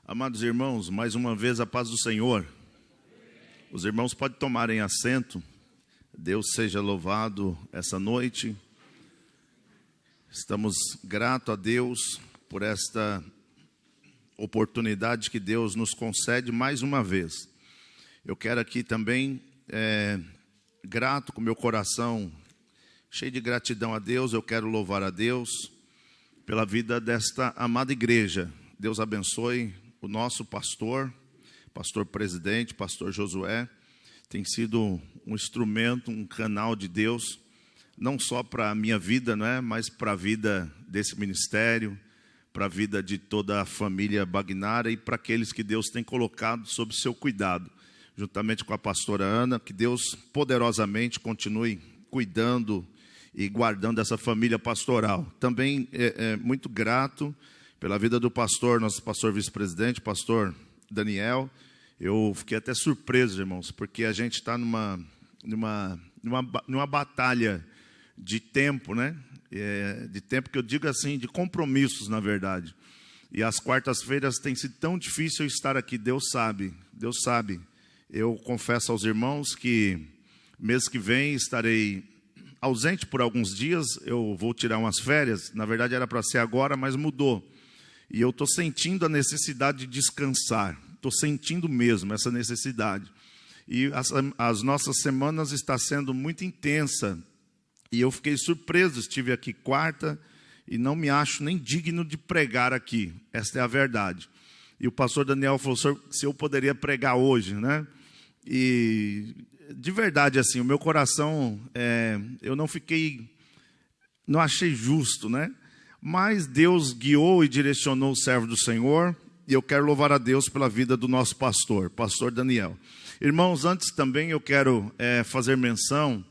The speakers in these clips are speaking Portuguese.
Amados irmãos, mais uma vez a paz do Senhor. Os irmãos podem tomarem assento. Deus seja louvado essa noite. Estamos gratos a Deus por esta oportunidade que Deus nos concede mais uma vez. Eu quero aqui também, grato com meu coração, cheio de gratidão a Deus, eu quero louvar a Deus pela vida desta amada igreja. Deus abençoe o nosso pastor presidente, pastor Josué. Tem sido um instrumento, um canal de Deus, não só para a minha vida, mas para a vida desse ministério, para a vida de toda a família Bagnara e para aqueles que Deus tem colocado sob seu cuidado, juntamente com a pastora Ana. Que Deus poderosamente continue cuidando e guardando essa família pastoral. Também muito grato pela vida do pastor, nosso pastor vice-presidente, pastor Daniel. Eu fiquei até surpreso, irmãos, porque a gente está numa batalha de tempo, de tempo que eu digo assim, de compromissos, na verdade. E as quartas-feiras tem sido tão difícil eu estar aqui, Deus sabe. Eu confesso aos irmãos que mês que vem estarei ausente por alguns dias, eu vou tirar umas férias, na verdade era para ser agora, mas mudou. E eu estou sentindo a necessidade de descansar, estou sentindo mesmo essa necessidade. E as nossas semanas estão sendo muito intensa. E eu fiquei surpreso, estive aqui quarta e não me acho nem digno de pregar aqui. Esta é a verdade. E o pastor Daniel falou se eu poderia pregar hoje, E de verdade, assim, o meu coração, eu não achei justo, Mas Deus guiou e direcionou o servo do Senhor, e eu quero louvar a Deus pela vida do nosso pastor Daniel. Irmãos, antes também eu quero fazer menção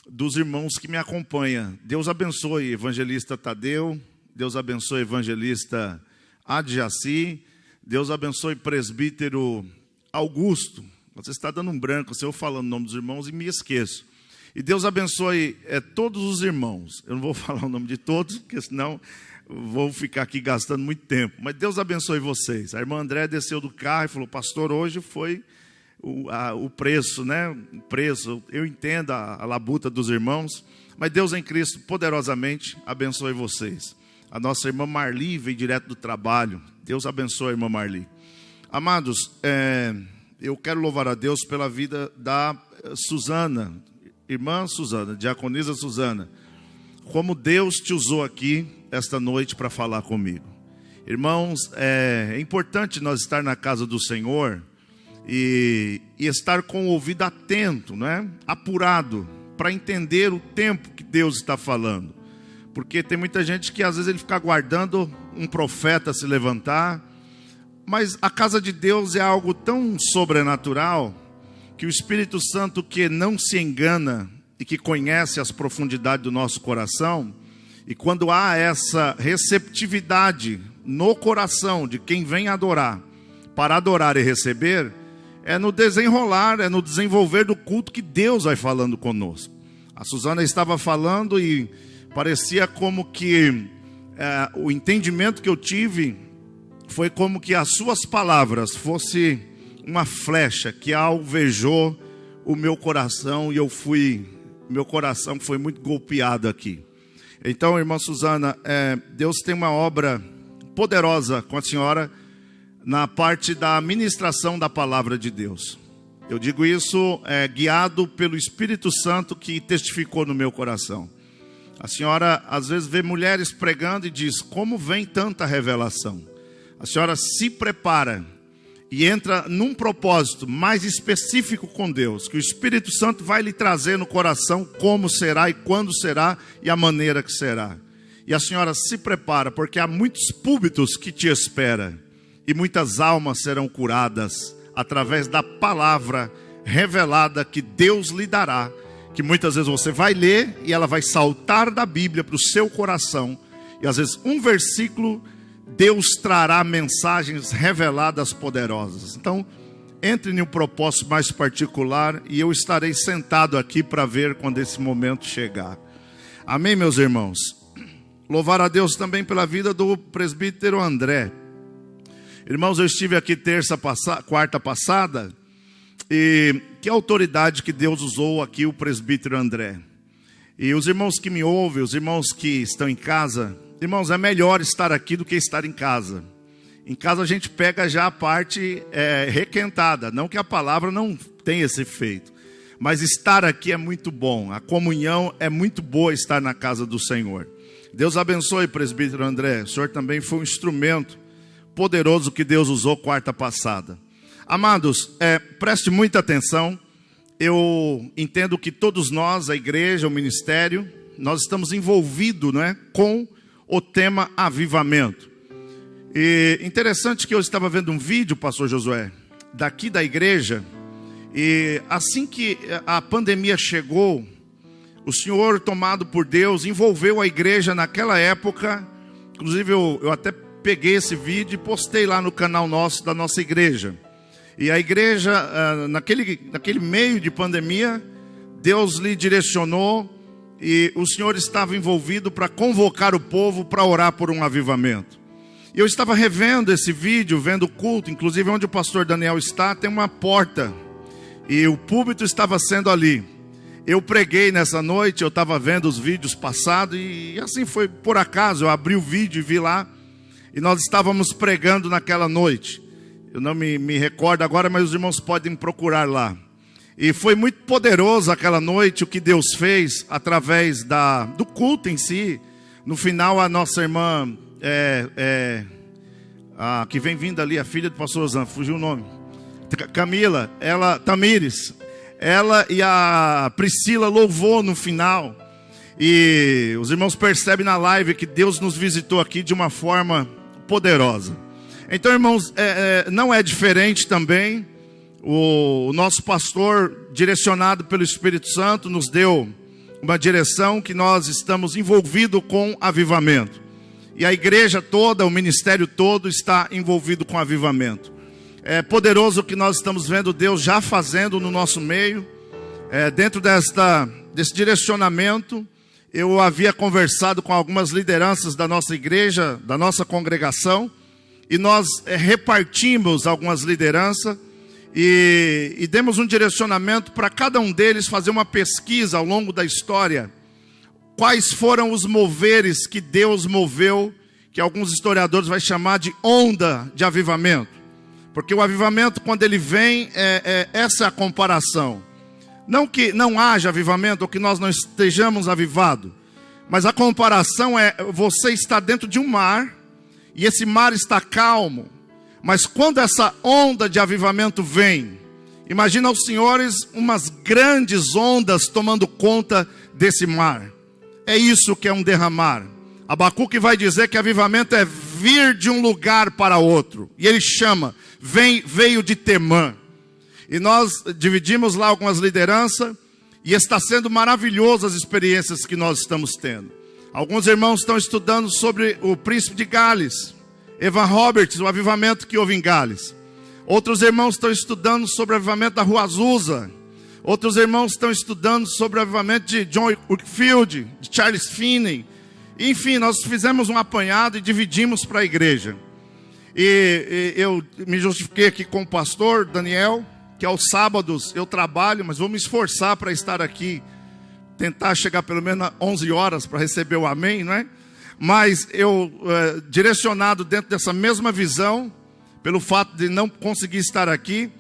dos irmãos que me acompanham. Deus abençoe evangelista Tadeu, Deus abençoe evangelista Adjaci, Deus abençoe presbítero Augusto. Você está dando um branco, se eu falando o nome dos irmãos e me esqueço. E Deus abençoe todos os irmãos. Eu não vou falar o nome de todos, porque senão vou ficar aqui gastando muito tempo. Mas Deus abençoe vocês. A irmã André desceu do carro e falou: pastor, hoje foi o preço, O preço. Eu entendo a labuta dos irmãos, mas Deus em Cristo poderosamente abençoe vocês. A nossa irmã Marli veio direto do trabalho. Deus abençoe a irmã Marli. Amados, eu quero louvar a Deus pela vida da Suzana, irmã Suzana, diaconisa Suzana. Como Deus te usou aqui esta noite para falar comigo. Irmãos, é importante nós estar na casa do Senhor e estar com o ouvido atento, apurado, para entender o tempo que Deus está falando. Porque tem muita gente que às vezes ele fica aguardando um profeta se levantar, mas a casa de Deus é algo tão sobrenatural que o Espírito Santo, que não se engana e que conhece as profundidades do nosso coração, e quando há essa receptividade no coração de quem vem adorar, para adorar e receber, é no desenrolar, é no desenvolver do culto que Deus vai falando conosco. A Suzana estava falando e parecia como que o entendimento que eu tive foi como que as suas palavras fosse uma flecha que alvejou o meu coração e meu coração foi muito golpeado aqui. Então, irmã Suzana, Deus tem uma obra poderosa com a senhora na parte da ministração da palavra de Deus. Eu digo isso guiado pelo Espírito Santo que testificou no meu coração. A senhora às vezes vê mulheres pregando e diz: como vem tanta revelação? A senhora se prepara e entra num propósito mais específico com Deus, que o Espírito Santo vai lhe trazer no coração como será e quando será e a maneira que será. E a senhora se prepara, porque há muitos púlpitos que te esperam e muitas almas serão curadas através da palavra revelada que Deus lhe dará, que muitas vezes você vai ler e ela vai saltar da Bíblia para o seu coração, e às vezes um versículo Deus trará mensagens reveladas poderosas. Então, entre em um propósito mais particular e eu estarei sentado aqui para ver quando esse momento chegar. Amém, meus irmãos? Louvar a Deus também pela vida do presbítero André. Irmãos, eu estive aqui quarta passada, e que autoridade que Deus usou aqui, o presbítero André. E os irmãos que me ouvem, os irmãos que estão em casa, irmãos, é melhor estar aqui do que estar em casa. Em casa a gente pega já a parte requentada, não que a palavra não tenha esse efeito, mas estar aqui é muito bom, a comunhão é muito boa estar na casa do Senhor. Deus abençoe, presbítero André, o senhor também foi um instrumento poderoso que Deus usou quarta passada. Amados, preste muita atenção. Eu entendo que todos nós, a igreja, o ministério, nós estamos envolvidos, com o tema avivamento. E interessante que eu estava vendo um vídeo, pastor Josué, daqui da igreja, e assim que a pandemia chegou, o Senhor, tomado por Deus, envolveu a igreja naquela época. Inclusive eu até peguei esse vídeo e postei lá no canal da nossa igreja. E a igreja, naquele meio de pandemia, Deus lhe direcionou e o Senhor estava envolvido para convocar o povo para orar por um avivamento. E eu estava revendo esse vídeo, vendo o culto, inclusive onde o pastor Daniel está, tem uma porta e o púlpito estava sendo ali. Eu preguei nessa noite, eu estava vendo os vídeos passados e assim foi por acaso, eu abri o vídeo e vi lá. E nós estávamos pregando naquela noite. Eu não me recordo agora, mas os irmãos podem procurar lá. E foi muito poderoso aquela noite o que Deus fez através do culto em si. No final, a nossa irmã, que vem vindo ali, a filha do pastor Osam, fugiu o nome. Camila, Tamires, ela e a Priscila louvou no final. E os irmãos percebem na live que Deus nos visitou aqui de uma forma poderosa. Então, irmãos, não é diferente também. O nosso pastor, direcionado pelo Espírito Santo, nos deu uma direção que nós estamos envolvidos com avivamento. E a igreja toda, o ministério todo está envolvido com avivamento. É poderoso o que nós estamos vendo Deus já fazendo no nosso meio. Dentro desse direcionamento, eu havia conversado com algumas lideranças da nossa igreja, da nossa congregação, e nós repartimos algumas lideranças e demos um direcionamento para cada um deles fazer uma pesquisa ao longo da história. Quais foram os moveres que Deus moveu, que alguns historiadores vão chamar de onda de avivamento. Porque o avivamento, quando ele vem, essa é a comparação. Não que não haja avivamento, ou que nós não estejamos avivados, mas a comparação é, você está dentro de um mar, e esse mar está calmo, mas quando essa onda de avivamento vem, imagina os senhores umas grandes ondas tomando conta desse mar. É isso que é um derramar. Abacuque vai dizer que avivamento é vir de um lugar para outro, e ele chama, veio de Temã. E nós dividimos lá algumas lideranças, e está sendo maravilhoso as experiências que nós estamos tendo. Alguns irmãos estão estudando sobre o príncipe de Gales, Evan Roberts, o avivamento que houve em Gales. Outros irmãos estão estudando sobre o avivamento da Rua Azusa. Outros irmãos estão estudando sobre o avivamento de John Wickfield, de Charles Finney. Enfim, nós fizemos um apanhado e dividimos para a igreja. E eu me justifiquei aqui com o pastor Daniel, que aos sábados eu trabalho, mas vou me esforçar para estar aqui, tentar chegar pelo menos às 11 horas para receber o amém, não é? Mas eu, direcionado dentro dessa mesma visão, pelo fato de não conseguir estar aqui,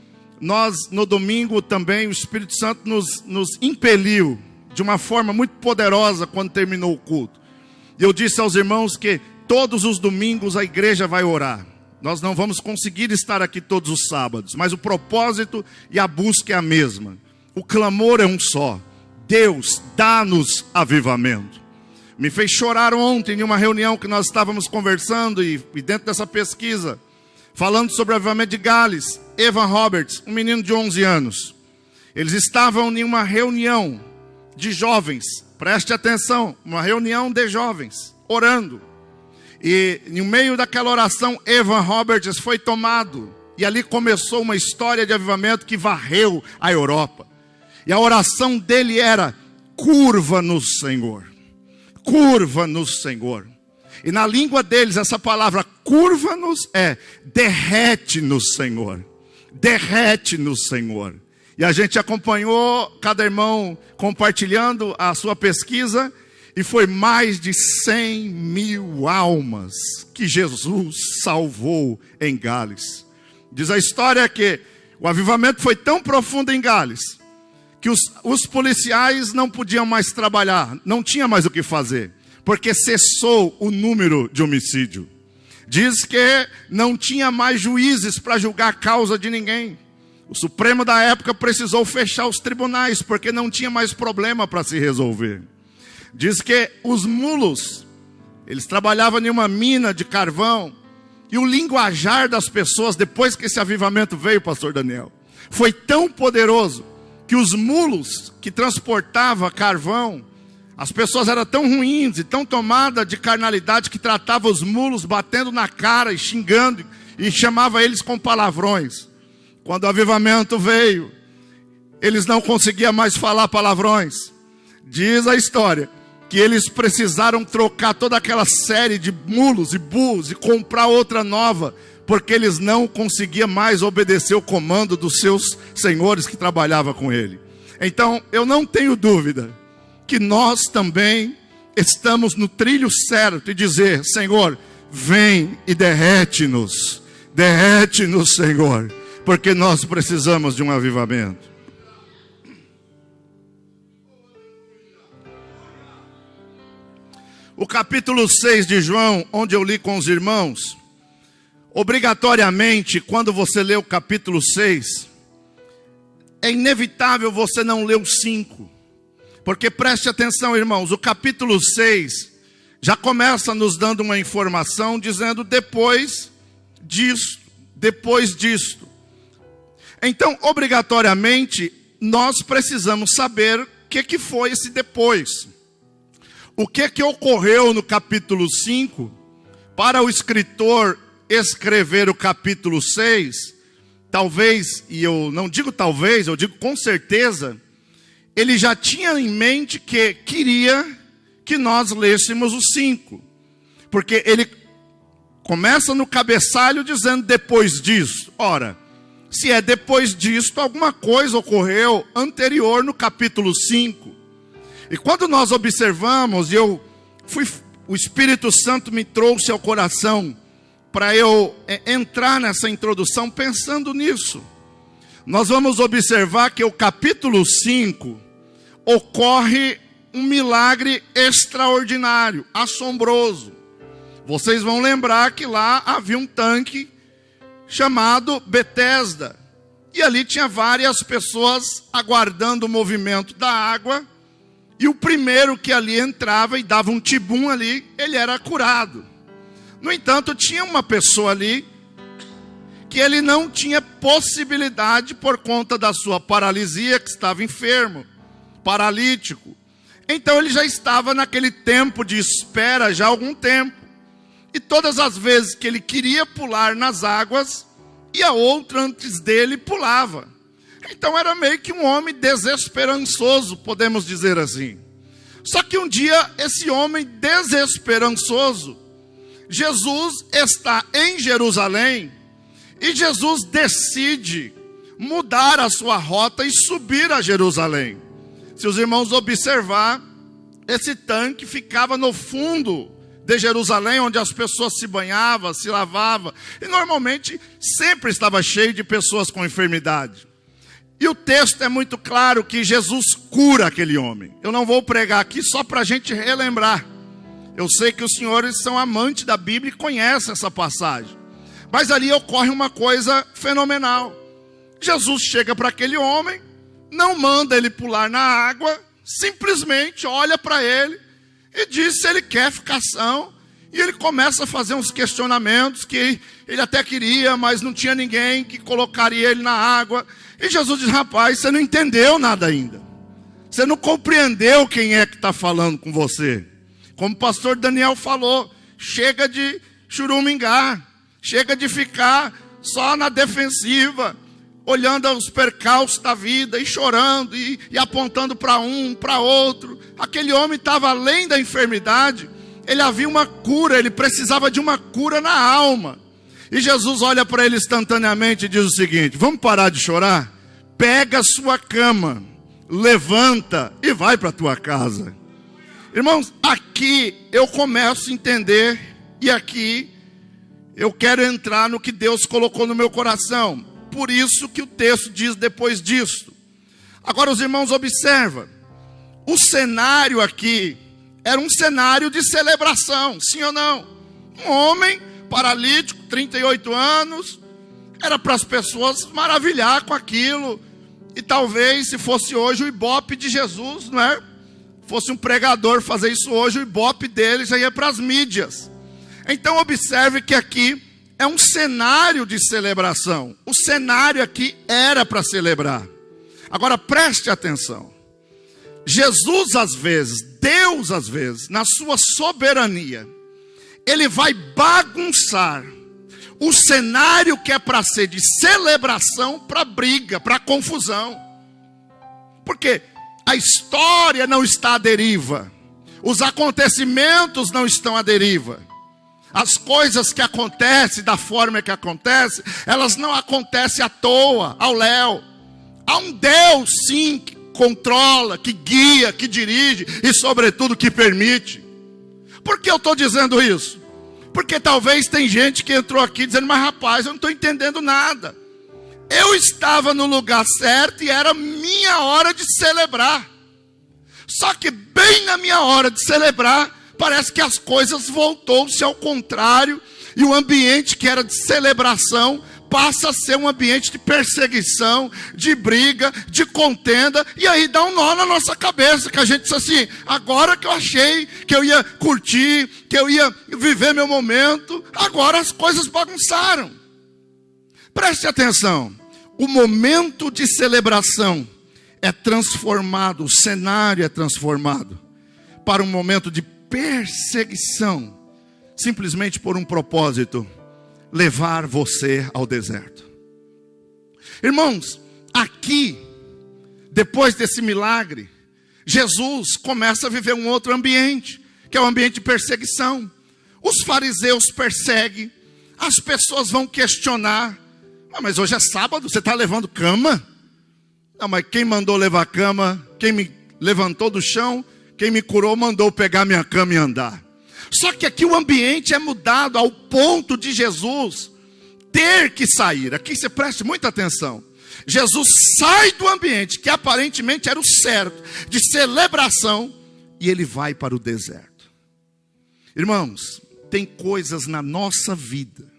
nós no domingo também, o Espírito Santo nos impeliu de uma forma muito poderosa quando terminou o culto. Eu disse aos irmãos que todos os domingos a igreja vai orar. Nós não vamos conseguir estar aqui todos os sábados, mas o propósito e a busca é a mesma. O clamor é um só. Deus, dá-nos avivamento. Me fez chorar ontem em uma reunião que nós estávamos conversando e dentro dessa pesquisa, falando sobre o avivamento de Gales, Evan Roberts, um menino de 11 anos. Eles estavam em uma reunião de jovens, preste atenção, uma reunião de jovens, orando. E no meio daquela oração, Evan Roberts foi tomado. E ali começou uma história de avivamento que varreu a Europa. E a oração dele era, curva no Senhor. Curva no Senhor. E na língua deles, essa palavra curva-nos é derrete-nos, Senhor. Derrete-nos, Senhor. E a gente acompanhou cada irmão compartilhando a sua pesquisa. E foi mais de 100 mil almas que Jesus salvou em Gales. Diz a história que o avivamento foi tão profundo em Gales, que os policiais não podiam mais trabalhar, não tinha mais o que fazer, porque cessou o número de homicídio. Diz que não tinha mais juízes para julgar a causa de ninguém. O Supremo da época precisou fechar os tribunais, porque não tinha mais problema para se resolver. Diz que os mulos, eles trabalhavam em uma mina de carvão, e o linguajar das pessoas, depois que esse avivamento veio, pastor Daniel, foi tão poderoso, que os mulos que transportavam carvão, as pessoas eram tão ruins e tão tomadas de carnalidade, que tratavam os mulos batendo na cara e xingando, e chamava eles com palavrões. Quando o avivamento veio, eles não conseguiam mais falar palavrões. Diz a história que eles precisaram trocar toda aquela série de mulos e burros e comprar outra nova, porque eles não conseguiam mais obedecer o comando dos seus senhores que trabalhavam com ele. Então, eu não tenho dúvida que nós também estamos no trilho certo e dizer: Senhor, vem e derrete-nos, Senhor, porque nós precisamos de um avivamento. O capítulo 6 de João, onde eu li com os irmãos, obrigatoriamente, quando você lê o capítulo 6, é inevitável você não ler o 5. Porque preste atenção, irmãos, o capítulo 6 já começa nos dando uma informação, dizendo depois disto. Então, obrigatoriamente, nós precisamos saber o que foi esse depois. O que ocorreu no capítulo 5, para o escritor escrever o capítulo 6, talvez, e eu não digo talvez, eu digo com certeza, ele já tinha em mente que queria que nós lêssemos o 5. Porque ele começa no cabeçalho dizendo depois disso. Ora, se é depois disto, alguma coisa ocorreu anterior no capítulo 5. E quando nós observamos, o Espírito Santo me trouxe ao coração para eu entrar nessa introdução pensando nisso. Nós vamos observar que o capítulo 5 ocorre um milagre extraordinário, assombroso. Vocês vão lembrar que lá havia um tanque chamado Betesda. E ali tinha várias pessoas aguardando o movimento da água. E o primeiro que ali entrava e dava um tibum ali, ele era curado. No entanto, tinha uma pessoa ali que ele não tinha possibilidade por conta da sua paralisia, que estava enfermo, paralítico. Então ele já estava naquele tempo de espera já há algum tempo. E todas as vezes que ele queria pular nas águas, e a outra antes dele pulava. Então era meio que um homem desesperançoso, podemos dizer assim. Só que um dia, esse homem desesperançoso, Jesus está em Jerusalém, e Jesus decide mudar a sua rota e subir a Jerusalém. Se os irmãos observar, esse tanque ficava no fundo de Jerusalém, onde as pessoas se banhavam, se lavavam, e normalmente sempre estava cheio de pessoas com enfermidade. E o texto é muito claro que Jesus cura aquele homem. Eu não vou pregar aqui só para a gente relembrar. Eu sei que os senhores são amantes da Bíblia e conhecem essa passagem. Mas ali ocorre uma coisa fenomenal. Jesus chega para aquele homem, não manda ele pular na água, simplesmente olha para ele e diz se ele quer ficação. E ele começa a fazer uns questionamentos que ele até queria, mas não tinha ninguém que colocaria ele na água. E Jesus diz: rapaz, você não entendeu nada ainda. Você não compreendeu quem é que está falando com você. Como o pastor Daniel falou, chega de churumingar, chega de ficar só na defensiva, olhando os percalços da vida e chorando e apontando para um, para outro. Aquele homem estava além da enfermidade. Ele havia uma cura, ele precisava de uma cura na alma. E Jesus olha para ele instantaneamente e diz o seguinte: vamos parar de chorar? Pega a sua cama, levanta e vai para a tua casa. Irmãos, aqui eu começo a entender, e aqui eu quero entrar no que Deus colocou no meu coração. Por isso que o texto diz depois disso. Agora os irmãos observam, o cenário aqui era um cenário de celebração, sim ou não? Um homem paralítico, 38 anos, era para as pessoas maravilhar com aquilo. E talvez se fosse hoje o ibope de Jesus, não é? Fosse um pregador fazer isso hoje, o ibope dele já ia para as mídias. Então observe que aqui é um cenário de celebração. O cenário aqui era para celebrar. Agora preste atenção. Jesus às vezes, Deus às vezes, na sua soberania, Ele vai bagunçar o cenário que é para ser de celebração para briga, para confusão. Porque a história não está à deriva. Os acontecimentos não estão à deriva. As coisas que acontecem da forma que acontecem, elas não acontecem à toa, ao léu. Há um Deus sim que controla, que guia, que dirige e sobretudo que permite. Por que eu estou dizendo isso? Porque talvez tem gente que entrou aqui dizendo: mas rapaz, eu não estou entendendo nada. Eu estava no lugar certo e era minha hora de celebrar. Só que bem na minha hora de celebrar, parece que as coisas voltou-se ao contrário. E o ambiente que era de celebração passa a ser um ambiente de perseguição, de briga, de contenda. E aí dá um nó na nossa cabeça, que a gente diz assim: agora que eu achei que eu ia curtir, que eu ia viver meu momento, agora as coisas bagunçaram. Preste atenção, o momento de celebração é transformado, o cenário é transformado para um momento de perseguição, simplesmente por um propósito: levar você ao deserto. Irmãos, aqui, depois desse milagre, Jesus começa a viver um outro ambiente, que é o ambiente de perseguição. Os fariseus perseguem, as pessoas vão questionar: mas hoje é sábado, você está levando cama? Não, mas quem mandou levar cama? Quem me levantou do chão? Quem me curou mandou pegar minha cama e andar. Só que aqui o ambiente é mudado ao ponto de Jesus ter que sair. Aqui você preste muita atenção. Jesus sai do ambiente que aparentemente era o certo, de celebração, e ele vai para o deserto. Irmãos, tem coisas na nossa vida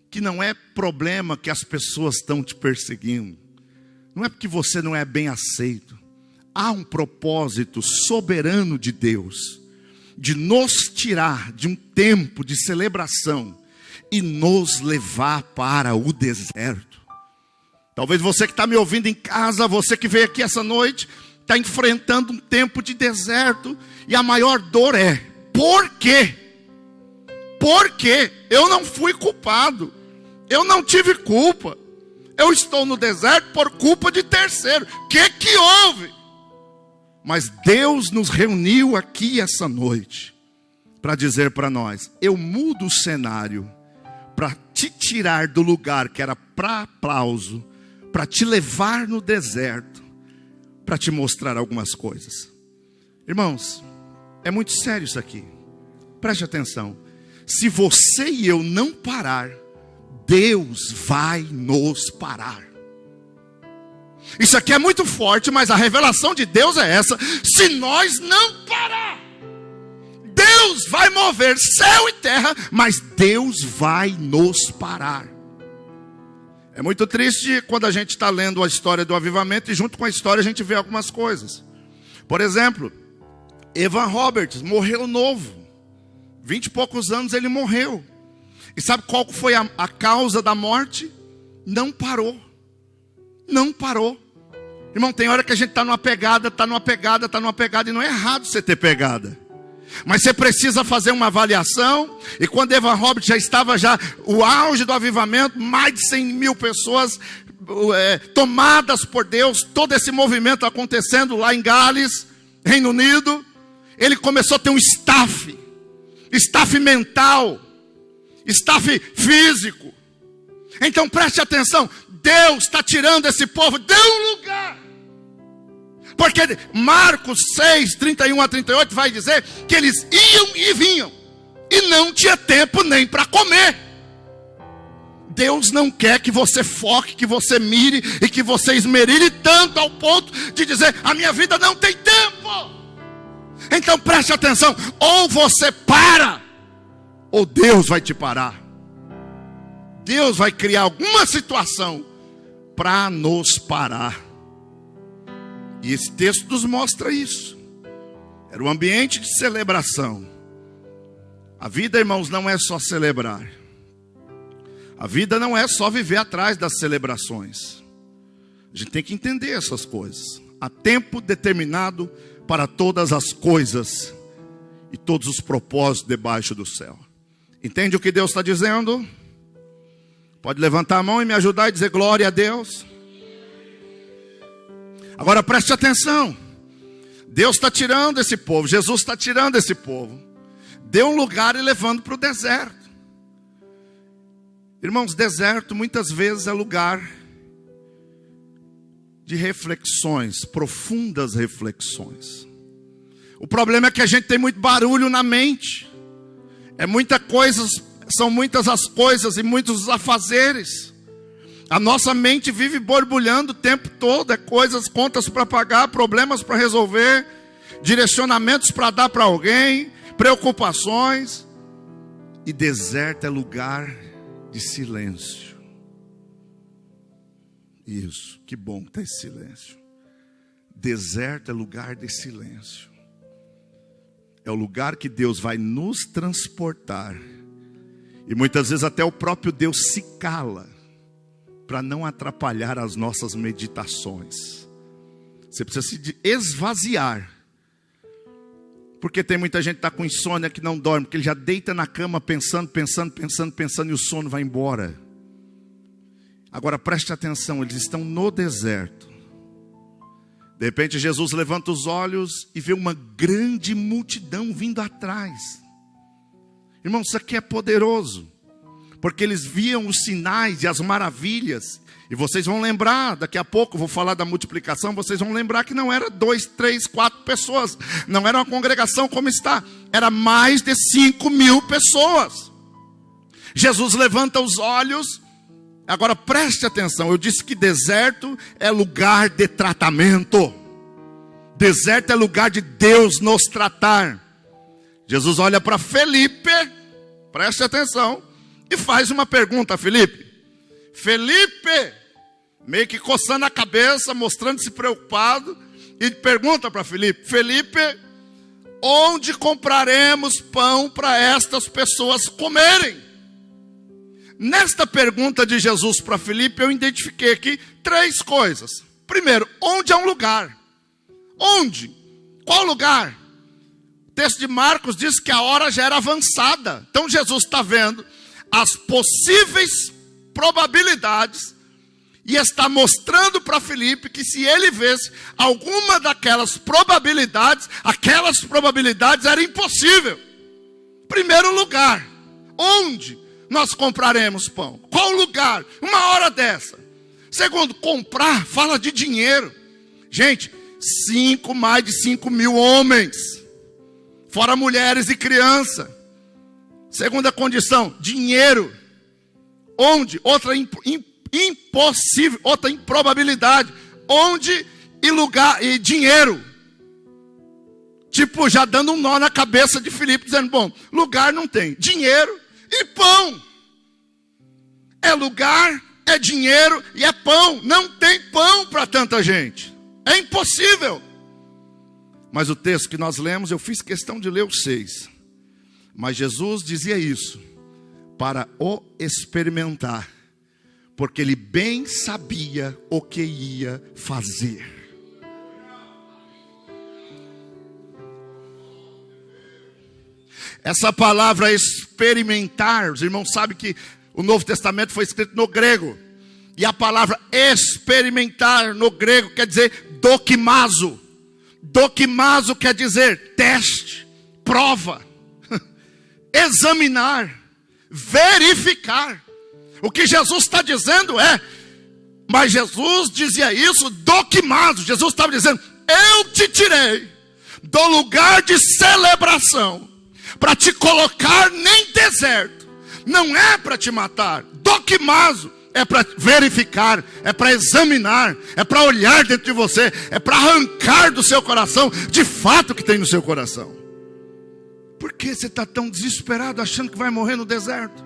que não é problema que as pessoas estão te perseguindo. Não é porque você não é bem aceito. Há um propósito soberano de Deus de nos tirar de um tempo de celebração e nos levar para o deserto. Talvez você que está me ouvindo em casa, você que veio aqui essa noite, está enfrentando um tempo de deserto, e a maior dor é: por quê? Por quê? Eu não fui culpado, eu não tive culpa, eu estou no deserto por culpa de terceiro. O que houve? Mas Deus nos reuniu aqui essa noite para dizer para nós: eu mudo o cenário para te tirar do lugar que era para aplauso, para te levar no deserto, para te mostrar algumas coisas. Irmãos, é muito sério isso aqui. Preste atenção. Se você e eu não parar, Deus vai nos parar. Isso aqui é muito forte, mas a revelação de Deus é essa: se nós não parar, Deus vai mover céu e terra, mas Deus vai nos parar. É muito triste quando a gente está lendo a história do avivamento e junto com a história a gente vê algumas coisas. Por exemplo, Evan Roberts morreu novo, 20 e poucos anos ele morreu. E sabe qual foi a causa da morte? Não parou. Não parou. Irmão, tem hora que a gente está numa pegada, e não é errado você ter pegada. Mas você precisa fazer uma avaliação. E quando Evan Roberts já estava o auge do avivamento, mais de 100 mil pessoas tomadas por Deus, todo esse movimento acontecendo lá em Gales, Reino Unido, ele começou a ter um staff. staff mental, staff físico. Então preste atenção, Deus está tirando esse povo de um lugar. Porque Marcos 6, 31 a 38 vai dizer que eles iam e vinham, e não tinha tempo nem para comer. Deus não quer que você foque, que você mire e que você esmerilhe tanto ao ponto de dizer: a minha vida não tem tempo. Então preste atenção, ou você para, ou Deus vai te parar. Deus vai criar alguma situação para nos parar. E esse texto nos mostra isso. Era um ambiente de celebração. A vida, irmãos, não é só celebrar. A vida não é só viver atrás das celebrações. A gente tem que entender essas coisas. Há tempo determinado para todas as coisas e todos os propósitos debaixo do céu. Entende o que Deus está dizendo? Pode levantar a mão e me ajudar a dizer glória a Deus. Agora preste atenção. Deus está tirando esse povo, Jesus está tirando esse povo de um lugar e levando para o deserto. Irmãos, deserto muitas vezes é lugar de reflexões, profundas reflexões. O problema é que a gente tem muito barulho na mente. São muitas as coisas e muitos os afazeres. A nossa mente vive borbulhando o tempo todo. É coisas, contas para pagar, problemas para resolver, direcionamentos para dar para alguém, preocupações. E deserto é lugar de silêncio. Isso, que bom que está esse silêncio. Deserto é lugar de silêncio. É o lugar que Deus vai nos transportar. E muitas vezes até o próprio Deus se cala para não atrapalhar as nossas meditações. Você precisa se esvaziar. Porque tem muita gente que está com insônia que não dorme, porque ele já deita na cama pensando e o sono vai embora. Agora preste atenção, eles estão no deserto. De repente Jesus levanta os olhos e vê uma grande multidão vindo atrás. Irmão, isso aqui é poderoso. Porque eles viam os sinais e as maravilhas. E vocês vão lembrar, daqui a pouco vou falar da multiplicação. Vocês vão lembrar que não era 2, 3, 4 pessoas. Não era uma congregação como está. Era mais de 5.000 pessoas. Jesus levanta os olhos. Agora preste atenção. Eu disse que deserto é lugar de tratamento. Deserto é lugar de Deus nos tratar. Jesus olha para Felipe, preste atenção, e faz uma pergunta a Felipe. Felipe, meio que coçando a cabeça, mostrando-se preocupado, e pergunta para Felipe: Felipe, onde compraremos pão para estas pessoas comerem? Nesta pergunta de Jesus para Felipe, eu identifiquei aqui 3 coisas. Primeiro, onde é um lugar? Onde? Qual lugar? O texto de Marcos diz que a hora já era avançada. Então Jesus está vendo as possíveis probabilidades e está mostrando para Felipe que se ele visse alguma daquelas probabilidades, aquelas probabilidades eram impossível. Primeiro lugar, onde nós compraremos pão? Qual lugar? Uma hora dessa. Segundo, comprar fala de dinheiro. Gente, mais de 5.000 homens, fora mulheres e criança. Segunda condição, dinheiro. Onde? Outra impossível, outra improbabilidade. Onde e lugar e dinheiro. Tipo, já dando um nó na cabeça de Filipe, dizendo: bom, lugar não tem, dinheiro e pão. É lugar, é dinheiro e é pão. Não tem pão para tanta gente. É impossível. Mas o texto que nós lemos, eu fiz questão de ler o 6. Mas Jesus dizia isso para o experimentar, porque ele bem sabia o que ia fazer. Essa palavra experimentar, os irmãos sabem que o Novo Testamento foi escrito no grego. E a palavra experimentar no grego quer dizer dokimazo. Dokimazo quer dizer teste, prova. examinar, verificar. O que Jesus está dizendo é, mas Jesus dizia isso doquimazo. Jesus estava dizendo, eu te tirei do lugar de celebração para te colocar nem deserto. Não é para te matar. Doquimazo é para verificar, é para examinar, é para olhar dentro de você, é para arrancar do seu coração de fato o que tem no seu coração. Por que você está tão desesperado achando que vai morrer no deserto?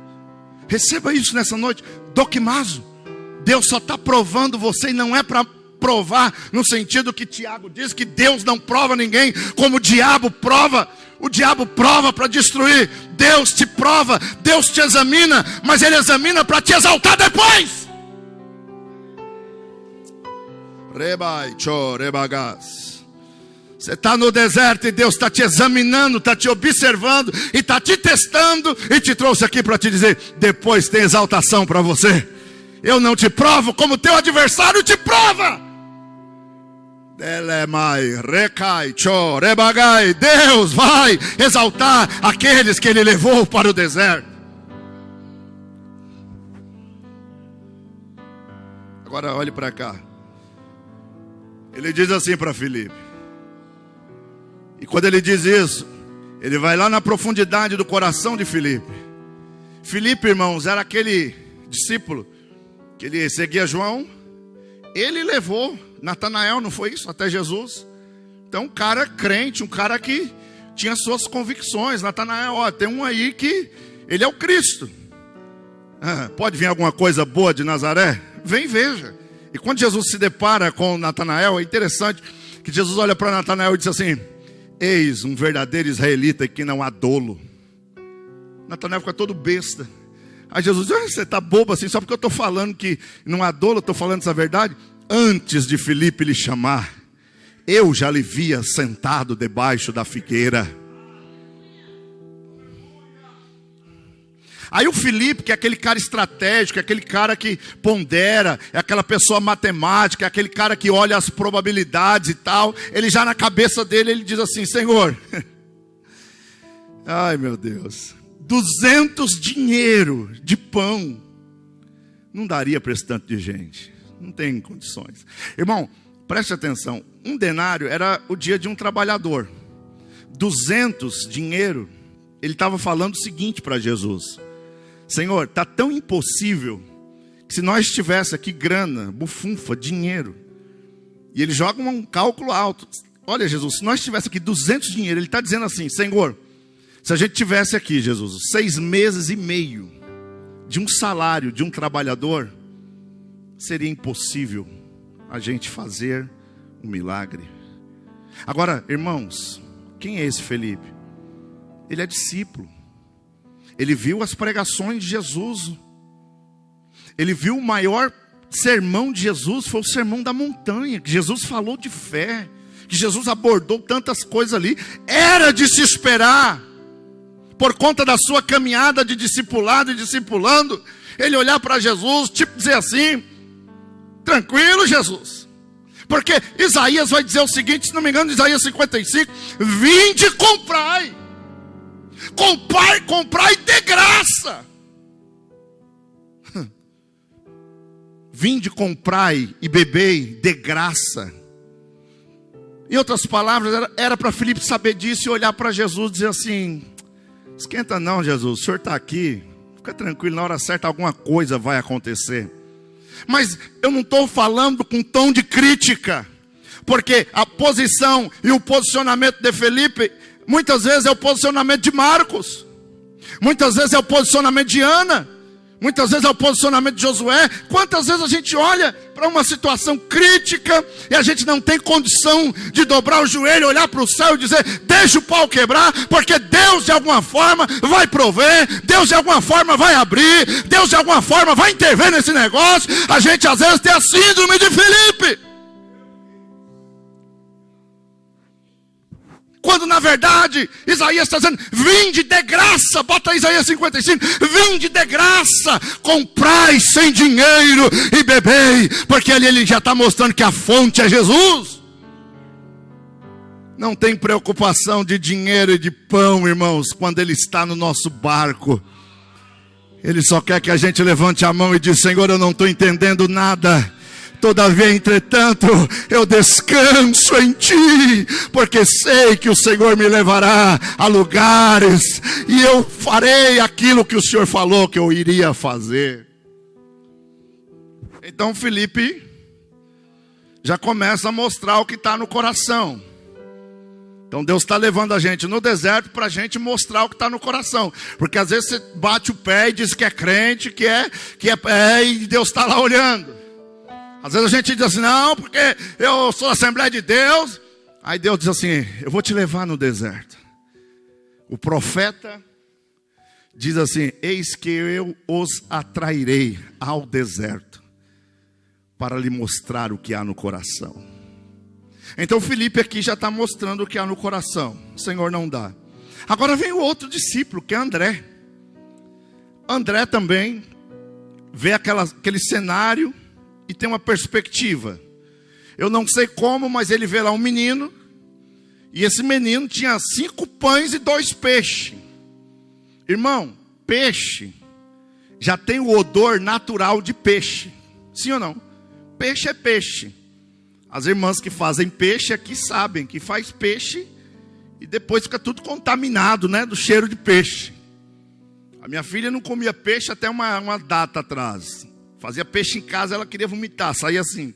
Receba isso nessa noite. Doquimazo. Deus só está provando você, e não é para provar no sentido que Tiago diz, que Deus não prova ninguém como o diabo prova. O diabo prova para destruir. Deus te prova, Deus te examina, mas Ele examina para te exaltar depois. Rebai, cho, rebagás. Você está no deserto e Deus está te examinando, está te observando e está te testando e te trouxe aqui para te dizer, depois tem exaltação para você. Eu não te provo como teu adversário te prova. Deus vai exaltar aqueles que Ele levou para o deserto. Agora olhe para cá. Ele diz assim para Filipe. E quando ele diz isso, ele vai lá na profundidade do coração de Filipe. Filipe, irmãos, era aquele discípulo que ele seguia João. Ele levou Natanael, não foi isso? Até Jesus. Então um cara crente, um cara que tinha suas convicções. Natanael, ó, tem um aí que ele é o Cristo. Pode vir alguma coisa boa de Nazaré? Vem, veja. E quando Jesus se depara com Natanael, é interessante que Jesus olha para Natanael e diz assim, eis um verdadeiro israelita que não há dolo. Natanael fica todo besta. Aí Jesus diz, você está bobo assim, só porque eu estou falando que não há dolo, eu estou falando essa verdade. Antes de Filipe lhe chamar, eu já lhe via sentado debaixo da figueira. Aí o Filipe, que é aquele cara estratégico, é aquele cara que pondera, é aquela pessoa matemática, é aquele cara que olha as probabilidades e tal, ele já na cabeça dele, ele diz assim, Senhor, ai meu Deus, 200 dinheiro de pão, não daria para esse tanto de gente, não tem condições. Irmão, preste atenção, um denário era o dia de um trabalhador, 200 dinheiro, ele estava falando o seguinte para Jesus, Senhor, está tão impossível que se nós tivesse aqui grana, bufunfa, dinheiro, e ele joga um cálculo alto. Olha, Jesus, se nós tivesse aqui 200 dinheiro, ele está dizendo assim, Senhor, se a gente tivesse aqui, Jesus, 6 meses e meio de um salário de um trabalhador, seria impossível a gente fazer um milagre. Agora, irmãos, quem é esse Felipe? Ele é discípulo. Ele viu as pregações de Jesus. Ele viu o maior sermão de Jesus, foi o sermão da montanha, que Jesus falou de fé, que Jesus abordou tantas coisas ali. Era de se esperar, por conta da sua caminhada de discipulado e discipulando, ele olhar para Jesus, tipo dizer assim, tranquilo Jesus. Porque Isaías vai dizer o seguinte, se não me engano, Isaías 55, vinde e comprai. Comprai de graça. Vinde, comprai e bebei de graça. Em outras palavras, era para Filipe saber disso e olhar para Jesus e dizer assim, esquenta não Jesus, o senhor está aqui, fica tranquilo, na hora certa alguma coisa vai acontecer. Mas eu não estou falando com tom de crítica, porque a posição e o posicionamento de Filipe muitas vezes é o posicionamento de Marcos, muitas vezes é o posicionamento de Ana, muitas vezes é o posicionamento de Josué. Quantas vezes a gente olha para uma situação crítica e a gente não tem condição de dobrar o joelho, olhar para o céu e dizer, deixa o pau quebrar, porque Deus de alguma forma vai prover, Deus de alguma forma vai abrir, Deus de alguma forma vai intervir nesse negócio. A gente às vezes tem a síndrome de Filipe, quando na verdade Isaías está dizendo, vinde de graça, bota Isaías 55, vinde de graça, comprai sem dinheiro e bebei, porque ali ele já está mostrando que a fonte é Jesus. não tem preocupação de dinheiro e de pão, irmãos, quando Ele está no nosso barco. Ele só quer que a gente levante a mão e diga: Senhor, eu não estou entendendo nada. Todavia, entretanto, eu descanso em Ti, porque sei que o Senhor me levará a lugares, e eu farei aquilo que o Senhor falou que eu iria fazer. Então Felipe já começa a mostrar o que está no coração. Então Deus está levando a gente no deserto para a gente mostrar o que está no coração. Porque às vezes você bate o pé e diz que é crente, e Deus está lá olhando. Às vezes a gente diz assim: não, porque eu sou da Assembleia de Deus. Aí Deus diz assim: eu vou te levar no deserto. O profeta diz assim: eis que eu os atrairei ao deserto, para lhe mostrar o que há no coração. Então Felipe aqui já está mostrando o que há no coração. O Senhor não dá. Agora vem o outro discípulo, que é André. André também vê aquele cenário e tem uma perspectiva. Eu não sei como, mas ele vê lá um menino, e esse menino tinha 5 pães e 2 peixes. Irmão, peixe já tem o odor natural de peixe. Sim ou não? Peixe é peixe. As irmãs que fazem peixe aqui sabem que faz peixe e depois fica tudo contaminado, né, do cheiro de peixe. A minha filha não comia peixe até uma data atrás. Fazia peixe em casa, ela queria vomitar, saía assim.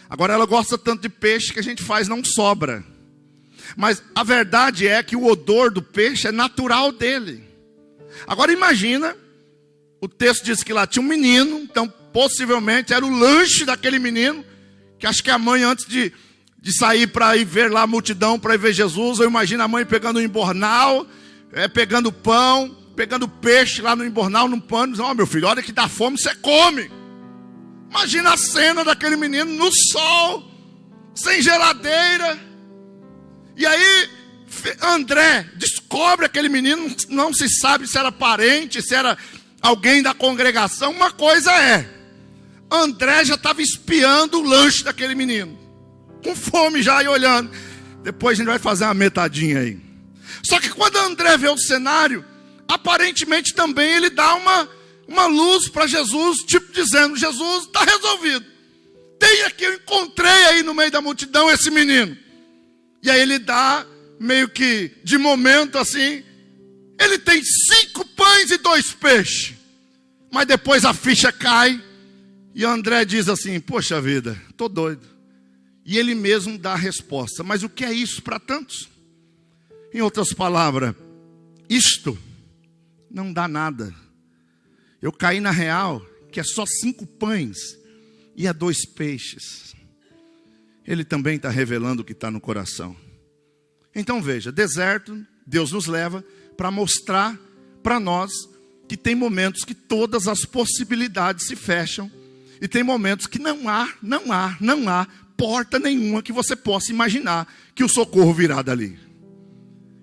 Agora ela gosta tanto de peixe que a gente faz, não sobra. Mas a verdade é que o odor do peixe é natural dele. Agora imagina, o texto diz que lá tinha um menino, então possivelmente era o lanche daquele menino, que acho que a mãe, antes de sair para ir ver lá a multidão, para ir ver Jesus, eu imagino a mãe pegando um embornal, pegando pão, pegando peixe lá no embornal, num pano, dizendo: ó, meu filho, olha que dá fome, você come. Imagina a cena daquele menino no sol, sem geladeira. E aí André descobre aquele menino, não se sabe se era parente, se era alguém da congregação. Uma coisa é, André já estava espiando o lanche daquele menino, com fome já e olhando. Depois a gente vai fazer uma metadinha aí. Só que quando André vê o cenário, aparentemente também ele dá uma luz para Jesus, tipo dizendo: Jesus, está resolvido. Tem aqui, eu encontrei aí no meio da multidão esse menino. E aí ele dá, meio que de momento assim, ele tem 5 pães e 2 peixes. Mas depois a ficha cai, e André diz assim: poxa vida, estou doido. E ele mesmo dá a resposta: mas o que é isso para tantos? Em outras palavras, isto não dá nada. Eu caí na real, que é só 5 pães e 2 peixes. Ele também está revelando o que está no coração. Então veja, deserto, Deus nos leva para mostrar para nós que tem momentos que todas as possibilidades se fecham, e tem momentos que não há porta nenhuma que você possa imaginar que o socorro virá dali.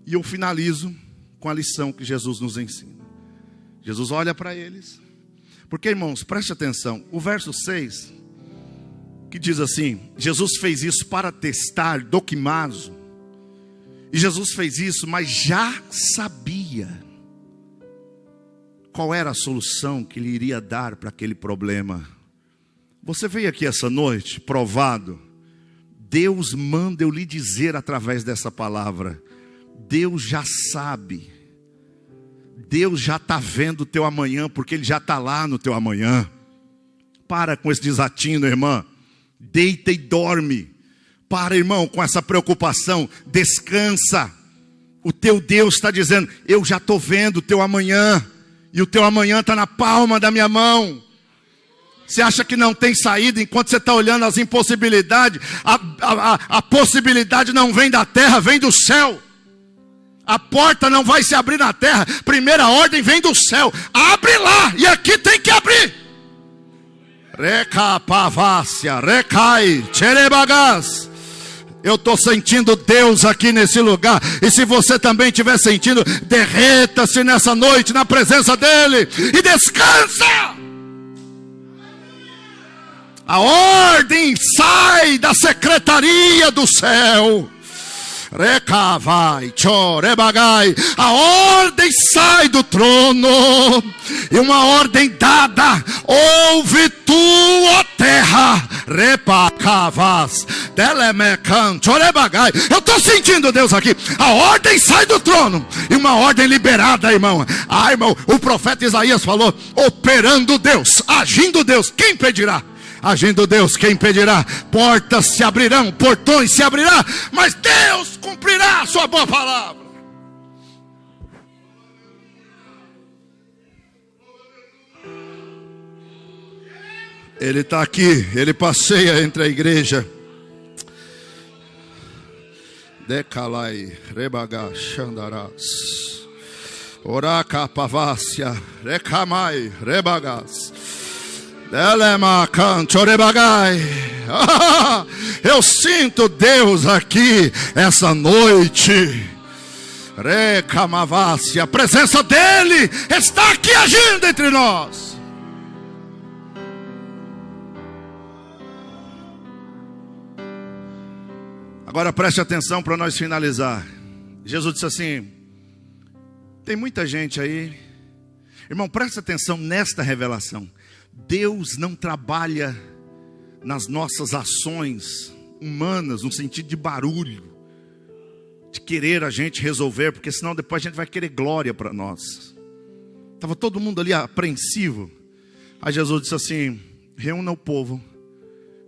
E eu finalizo com a lição que Jesus nos ensina. Jesus olha para eles, porque, irmãos, preste atenção, o verso 6, que diz assim: Jesus fez isso para testar, doquimazo. E Jesus fez isso, mas já sabia qual era a solução que ele iria dar para aquele problema. Você veio aqui essa noite, provado. Deus manda eu lhe dizer através dessa palavra: Deus já sabe. Deus já está vendo o teu amanhã, porque Ele já está lá no teu amanhã. Para com esse desatino, irmã. Deita e dorme. Para, irmão, com essa preocupação. Descansa. O teu Deus está dizendo: eu já estou vendo o teu amanhã. E o teu amanhã está na palma da minha mão. Você acha que não tem saída enquanto você está olhando as impossibilidades? A possibilidade não vem da terra, vem do céu. A porta não vai se abrir na terra. Primeira ordem vem do céu. Abre lá, e aqui tem que abrir. Recapavassia, recai, tcherebagas. Eu estou sentindo Deus aqui nesse lugar. E se você também estiver sentindo, derreta-se nessa noite na presença dEle e descansa. A ordem sai da secretaria do céu. Recavai, chorebagai. A ordem sai do trono, e uma ordem dada: ouve tu, ó terra. Repacavas, delemecan, chorebagai. Eu estou sentindo Deus aqui. A ordem sai do trono, e uma ordem liberada, irmão. Ah, irmão, o profeta Isaías falou: operando Deus, agindo Deus, quem impedirá? Agindo Deus, quem impedirá? Portas se abrirão, portões se abrirão, mas Deus cumprirá a sua boa palavra. Ele está aqui, ele passeia entre a igreja. Decalai, rebaga, xandarás. Oraca, pavácia, recamai, rebagas. Eu sinto Deus aqui essa noite. Recamavácia, a presença dele está aqui agindo entre nós. Agora preste atenção para nós finalizar. Jesus disse assim: tem muita gente aí. Irmão, preste atenção nesta revelação. Deus não trabalha nas nossas ações humanas, no sentido de barulho, de querer a gente resolver, porque senão depois a gente vai querer glória para nós. Estava todo mundo ali apreensivo. Aí Jesus disse assim: reúna o povo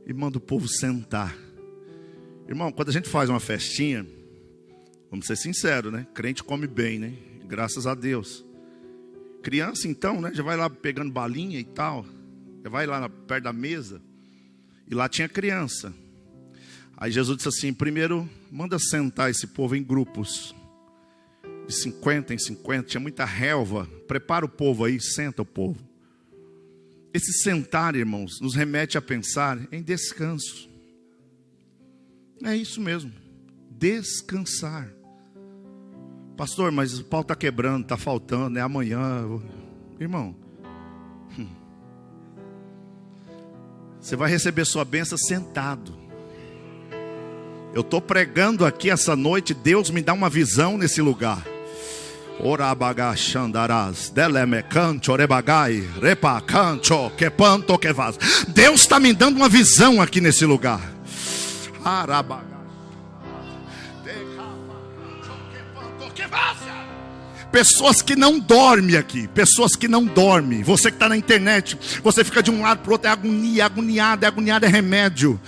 e manda o povo sentar. Irmão, quando a gente faz uma festinha, vamos ser sinceros, né? Crente come bem, né? Graças a Deus. Criança então, né? Já vai lá pegando balinha e tal. Já vai lá perto da mesa. E lá tinha criança. Aí Jesus disse assim: primeiro, manda sentar esse povo em grupos. De 50 em 50. Tinha muita relva. Prepara o povo aí, senta o povo. Esse sentar, irmãos, nos remete a pensar em descanso. É isso mesmo. Descansar. Pastor, mas o pau está quebrando, está faltando, é amanhã. Irmão, você vai receber sua bênção sentado. Eu estou pregando aqui essa noite, Deus me dá uma visão nesse lugar. Deus está me dando uma visão aqui nesse lugar. Pessoas que não dormem aqui. Pessoas que não dormem. Você que está na internet, você fica de um lado para o outro, é agonia, agoniado é remédio.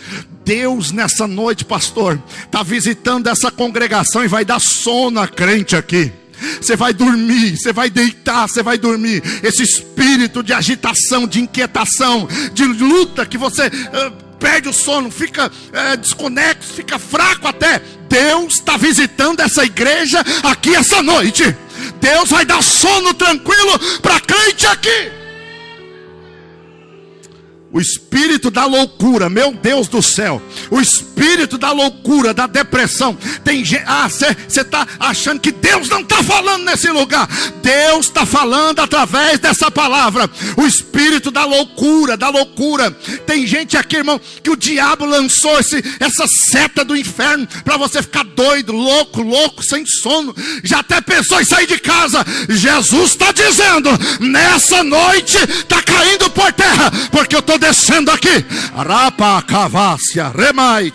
Deus nessa noite, pastor, está visitando essa congregação e vai dar sono a crente aqui. Você vai dormir, você vai deitar, você vai dormir. Esse espírito de agitação, de inquietação, de luta, que você perde o sono, fica desconexo, fica fraco até. Deus está visitando essa igreja aqui essa noite. Deus vai dar sono tranquilo para crente aqui. O espírito da loucura, meu Deus do céu, o espírito da loucura, da depressão. Tem gente, você está achando que Deus não está falando nesse lugar. Deus está falando através dessa palavra. O espírito da loucura, Tem gente aqui, irmão, que o diabo lançou essa seta do inferno para você ficar doido, louco, sem sono. Já até pensou em sair de casa. Jesus está dizendo: nessa noite está caindo por terra, porque eu estou descendo aqui. Rapa, cavácia, remai.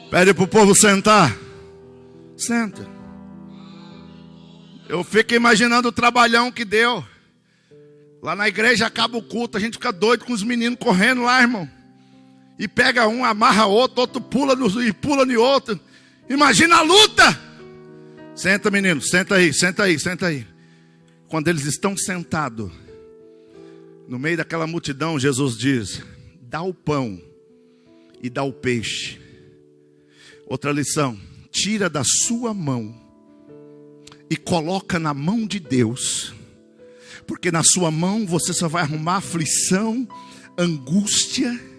Pede para o povo sentar. Senta. Eu fico imaginando o trabalhão que deu. Lá na igreja acaba o culto, a gente fica doido com os meninos correndo lá, irmão. E pega um, amarra outro pula e pula no outro. Imagina a luta. Senta, menino, senta aí. Quando eles estão sentados, no meio daquela multidão, Jesus diz: dá o pão e dá o peixe. Outra lição: tira da sua mão e coloca na mão de Deus, porque na sua mão você só vai arrumar aflição, angústia.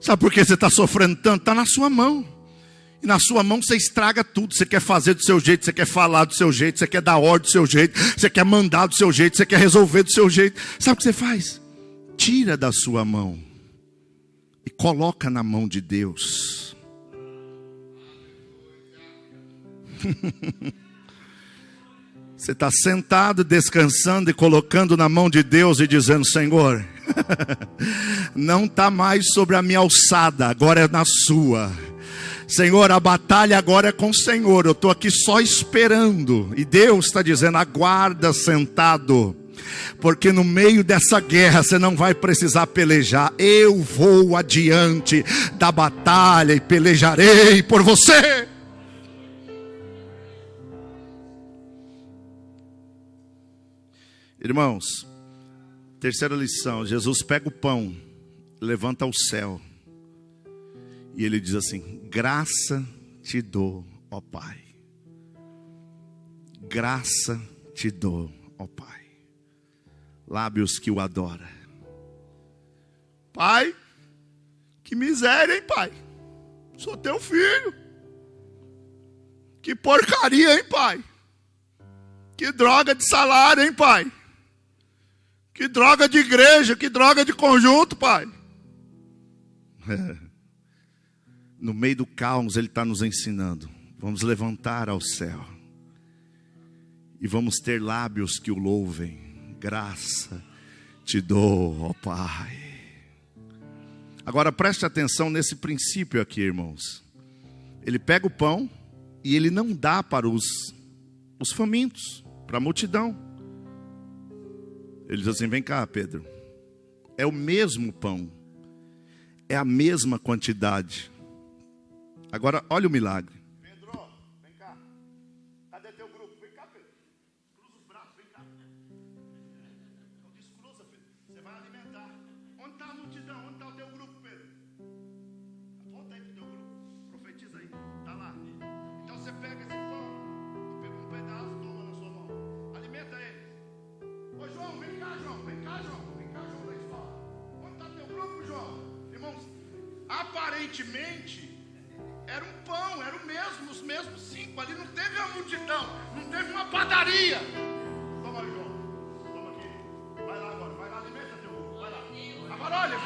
Sabe por que você está sofrendo tanto? Está na sua mão. E na sua mão você estraga tudo. Você quer fazer do seu jeito, você quer falar do seu jeito, você quer dar ordem do seu jeito, você quer mandar do seu jeito, você quer resolver do seu jeito. Sabe o que você faz? Tira da sua mão e coloca na mão de Deus. Você está sentado, descansando e colocando na mão de Deus e dizendo: Senhor, não está mais sobre a minha alçada, agora é na sua. Senhor, a batalha agora é com o Senhor, eu estou aqui só esperando. E Deus está dizendo: aguarda sentado, porque no meio dessa guerra você não vai precisar pelejar. Eu vou adiante da batalha e pelejarei por você. Irmãos, terceira lição: Jesus pega o pão, levanta ao céu e ele diz assim: graça te dou, ó Pai. Graça te dou, ó Pai. Lábios que o adoram. Pai, que miséria, hein, Pai? Sou teu filho. Que porcaria, hein, Pai? Que droga de salário, hein, Pai? Que droga de igreja, que droga de conjunto, Pai. No meio do caos Ele está nos ensinando. Vamos levantar ao céu e vamos ter lábios que o louvem. Graça te dou, ó Pai. Agora preste atenção nesse princípio aqui, irmãos. Ele pega o pão e Ele não dá para os famintos, para a multidão. Ele diz assim: vem cá, Pedro. É o mesmo pão, é a mesma quantidade. Agora olha o milagre. Pedro, vem cá. Cadê teu grupo? Vem cá, Pedro. Cruza os braços, vem cá. Eu disse: cruza, Pedro. Você vai alimentar. Onde está a multidão? Onde está o teu grupo, Pedro? Aponta aí pro teu grupo. Profetiza aí. Está lá. Então você pega esse pão, pega um pedaço, toma na sua mão. Alimenta ele. Ô João, vem cá, João. Vem cá, João. Vem cá, João da escola. Onde está teu grupo, João? Irmãos, aparentemente era um pão, era o mesmo, os mesmos 5. Ali não teve uma multidão, não teve uma padaria. Toma, João, toma aqui. Vai lá agora, vai lá, alimenta teu grupo, vai lá. Agora olha.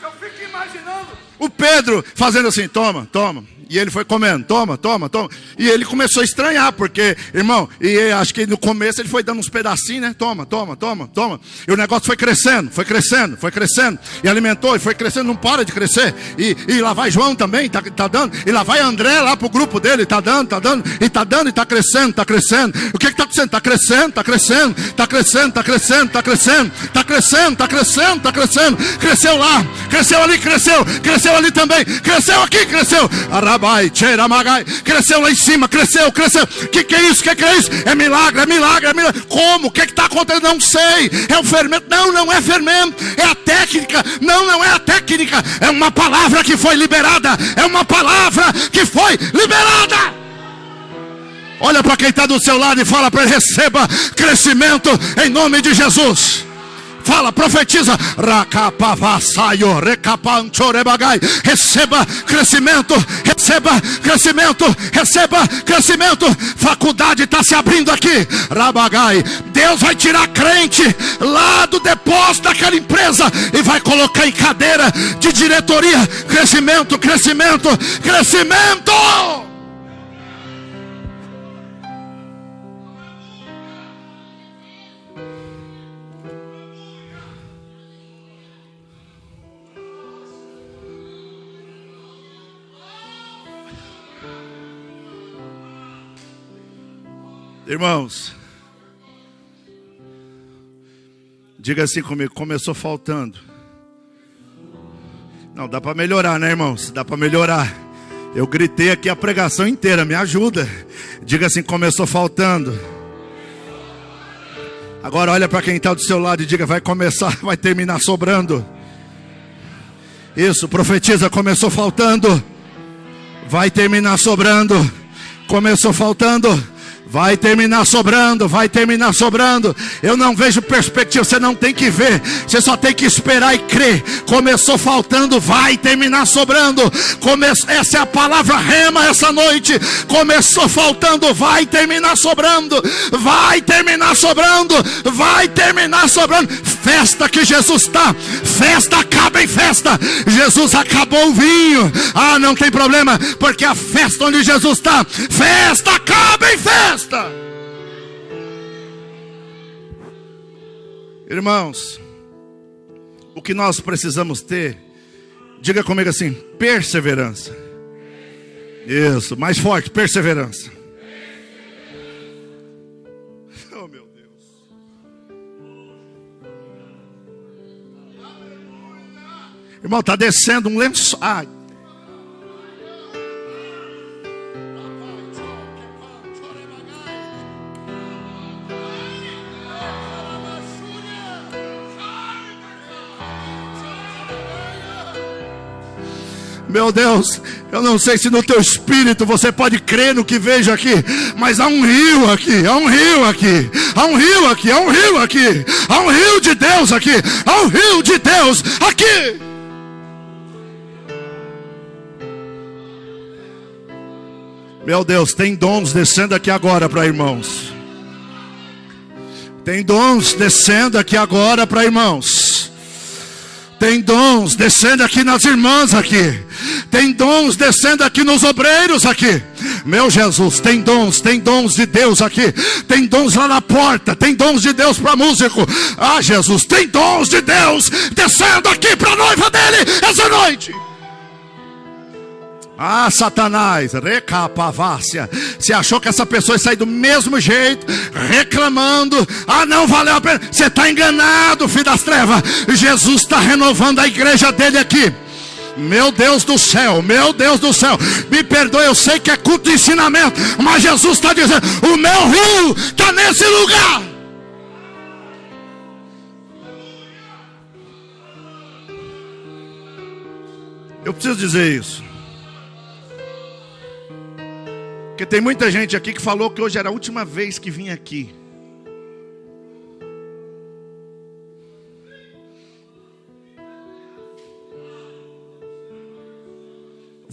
Eu fico imaginando o Pedro fazendo assim: toma, toma. E ele foi comendo, toma, toma, toma. E ele começou a estranhar, porque, irmão, e acho que no começo ele foi dando uns pedacinhos, né? Toma, toma, toma, toma. E o negócio foi crescendo, foi crescendo, foi crescendo. E alimentou, e foi crescendo, não para de crescer. E lá vai João também, tá dando. E lá vai André lá pro grupo dele, tá dando, tá dando. E tá dando e tá crescendo, tá crescendo. O que tá acontecendo? Tá crescendo, tá crescendo, tá crescendo, tá crescendo, tá crescendo, tá crescendo, tá crescendo, tá crescendo. Cresceu lá, cresceu ali, cresceu ali também. Cresceu aqui, cresceu. Cresceu lá em cima, cresceu. Que é isso? Que é isso? É milagre, é milagre, é milagre. Como? O que está acontecendo? Não sei. É o fermento? Não é fermento. É a técnica? Não é a técnica. É uma palavra que foi liberada. É uma palavra que foi liberada. Olha para quem está do seu lado e fala para ele: receba crescimento em nome de Jesus. Fala, profetiza. Receba crescimento, receba crescimento, receba crescimento. Faculdade está se abrindo aqui. Rabagai. Deus vai tirar crente lá do depósito daquela empresa e vai colocar em cadeira de diretoria. Crescimento, crescimento, crescimento. Irmãos, diga assim comigo: começou faltando. Não, dá para melhorar, né, irmãos? Dá para melhorar. Eu gritei aqui a pregação inteira, me ajuda. Diga assim: começou faltando. Agora olha para quem está do seu lado e diga: vai começar, vai terminar sobrando. Isso, profetiza: começou faltando, vai terminar sobrando. Começou faltando, Vai terminar sobrando, vai terminar sobrando. Eu não vejo perspectiva, você não tem que ver, você só tem que esperar e crer. Começou faltando, vai terminar sobrando. Essa é a palavra rema essa noite. Começou faltando, vai terminar sobrando. Vai terminar sobrando, vai terminar sobrando. Festa que Jesus está, festa acaba em festa. Jesus acabou o vinho, não tem problema, porque a festa onde Jesus está, festa acaba em festa. Irmãos, o que nós precisamos ter, diga comigo assim: perseverança. Isso, mais forte, perseverança. Oh, meu Deus. Irmão, está descendo um lençol. Meu Deus, eu não sei se no teu espírito você pode crer no que vejo aqui, mas há um rio aqui, há um rio aqui, há um rio aqui, há um rio aqui, há um rio de Deus aqui, há um rio de Deus aqui. Meu Deus, tem dons descendo aqui agora para irmãos. Tem dons descendo aqui agora para irmãos. Tem dons descendo aqui nas irmãs aqui. Tem dons descendo aqui nos obreiros aqui. Meu Jesus, tem dons de Deus aqui. Tem dons lá na porta. Tem dons de Deus para músico. Jesus, tem dons de Deus descendo aqui para a noiva dele essa noite. Satanás, recapavácia. Você achou que essa pessoa ia sair do mesmo jeito, reclamando? Não valeu a pena. Você está enganado, filho das trevas. Jesus está renovando a igreja dele aqui. Meu Deus do céu, meu Deus do céu. Me perdoe, eu sei que é culto de ensinamento, mas Jesus está dizendo: o meu rio está nesse lugar. Eu preciso dizer isso, porque tem muita gente aqui que falou que hoje era a última vez que vinha aqui.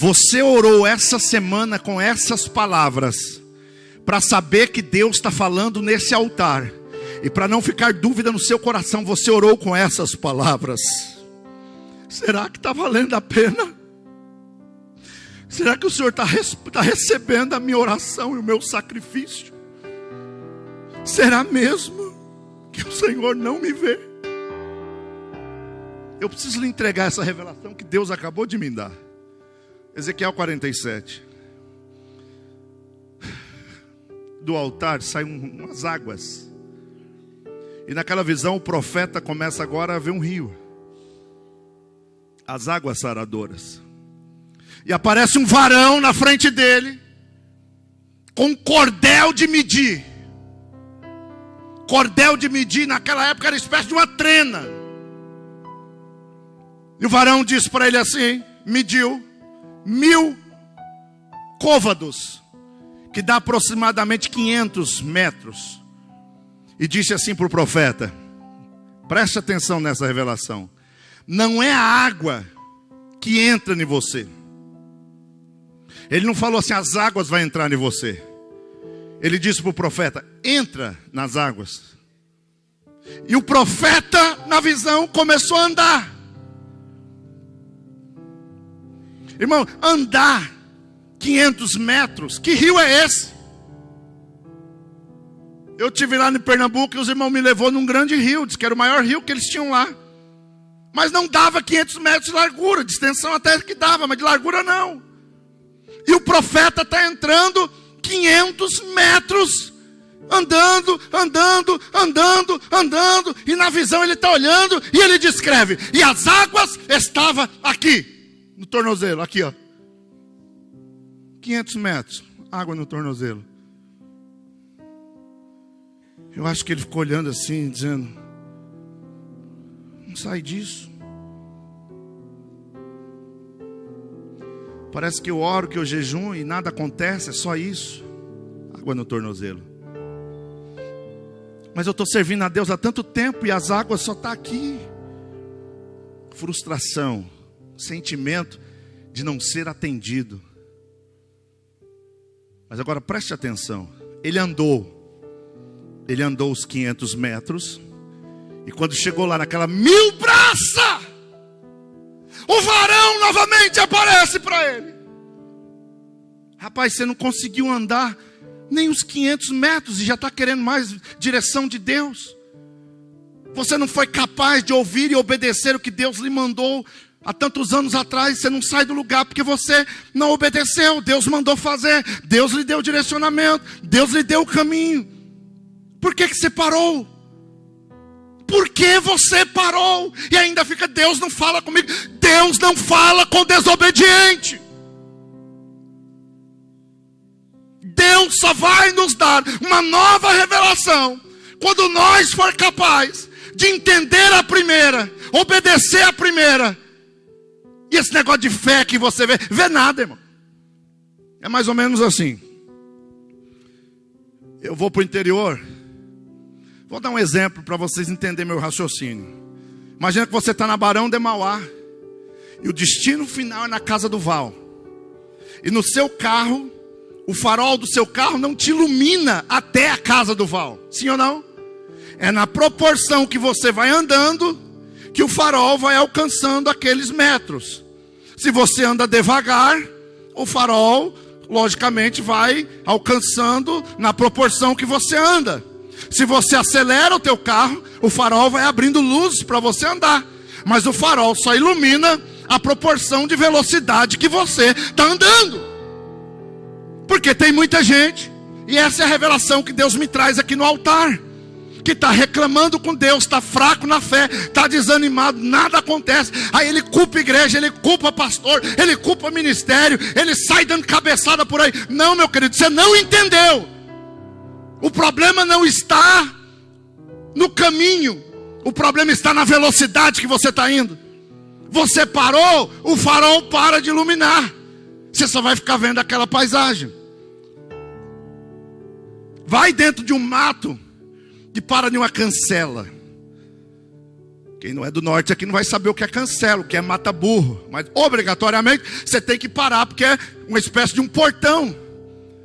Você orou essa semana com essas palavras, para saber que Deus está falando nesse altar, e para não ficar dúvida no seu coração, você orou com essas palavras. Será que está valendo a pena? Será que o Senhor está recebendo a minha oração e o meu sacrifício? Será mesmo que o Senhor não me vê? Eu preciso lhe entregar essa revelação que Deus acabou de me dar. Ezequiel 47. Do altar saem umas águas. E naquela visão o profeta começa agora a ver um rio. As águas saradoras. E aparece um varão na frente dele, com um cordel de medir. Cordel de medir naquela época era espécie de uma trena. E o varão disse para ele assim, mediu 1000 côvados, que dá aproximadamente 500 metros. E disse assim para o profeta, preste atenção nessa revelação: não é a água que entra em você. Ele não falou assim, as águas vão entrar em você. Ele disse para o profeta, entra nas águas. E o profeta, na visão, começou a andar. Irmão, andar 500 metros, que rio é esse? Eu estive lá em Pernambuco e os irmãos me levou num grande rio, disse que era o maior rio que eles tinham lá. Mas não dava 500 metros de largura, de extensão até que dava, mas de largura não. E o profeta está entrando 500 metros, andando, e na visão ele está olhando e ele descreve, e as águas estavam aqui, no tornozelo, aqui ó, 500 metros, água no tornozelo. Eu acho que ele ficou olhando assim, dizendo, não sai disso. Parece que eu oro, que eu jejum e nada acontece, é só isso. Água no tornozelo. Mas eu estou servindo a Deus há tanto tempo e as águas só estão aqui. Frustração, sentimento de não ser atendido. Mas agora preste atenção. Ele andou os 500 metros. E quando chegou lá naquela 1000 braça, o varão novamente aparece para ele. Rapaz, você não conseguiu andar nem os 500 metros e já está querendo mais direção de Deus. Você não foi capaz de ouvir e obedecer o que Deus lhe mandou há tantos anos atrás. Você não sai do lugar porque você não obedeceu. Deus mandou fazer, Deus lhe deu o direcionamento, Deus lhe deu o caminho. Por que você parou? Por que você parou? E ainda fica, Deus não fala comigo. Deus não fala com desobediente. Deus só vai nos dar uma nova revelação quando nós for capaz de entender a primeira, obedecer a primeira. E esse negócio de fé que você vê nada, irmão. É mais ou menos assim. Eu vou para o interior. Vou dar um exemplo para vocês entenderem meu raciocínio. Imagina que você está na Barão de Mauá e o destino final é na casa do Val. E no seu carro, o farol do seu carro não te ilumina até a casa do Val. Sim ou não? É na proporção que você vai andando que o farol vai alcançando aqueles metros. Se você anda devagar, o farol, logicamente, vai alcançando na proporção que você anda. Se você acelera o teu carro, o farol vai abrindo luzes para você andar. Mas o farol só ilumina a proporção de velocidade que você está andando. Porque tem muita gente, e essa é a revelação que Deus me traz aqui no altar, que está reclamando com Deus, está fraco na fé, está desanimado, nada acontece. Aí ele culpa a igreja, ele culpa pastor, ele culpa ministério, ele sai dando cabeçada por aí. Não, meu querido, você não entendeu. O problema não está no caminho, o problema está na velocidade que você está indo. Você parou, o farol para de iluminar. Você só vai ficar vendo aquela paisagem. Vai dentro de um mato e para de uma cancela. Quem não é do norte aqui não vai saber o que é cancela, o que é mata-burro. Mas obrigatoriamente você tem que parar, porque é uma espécie de um portão.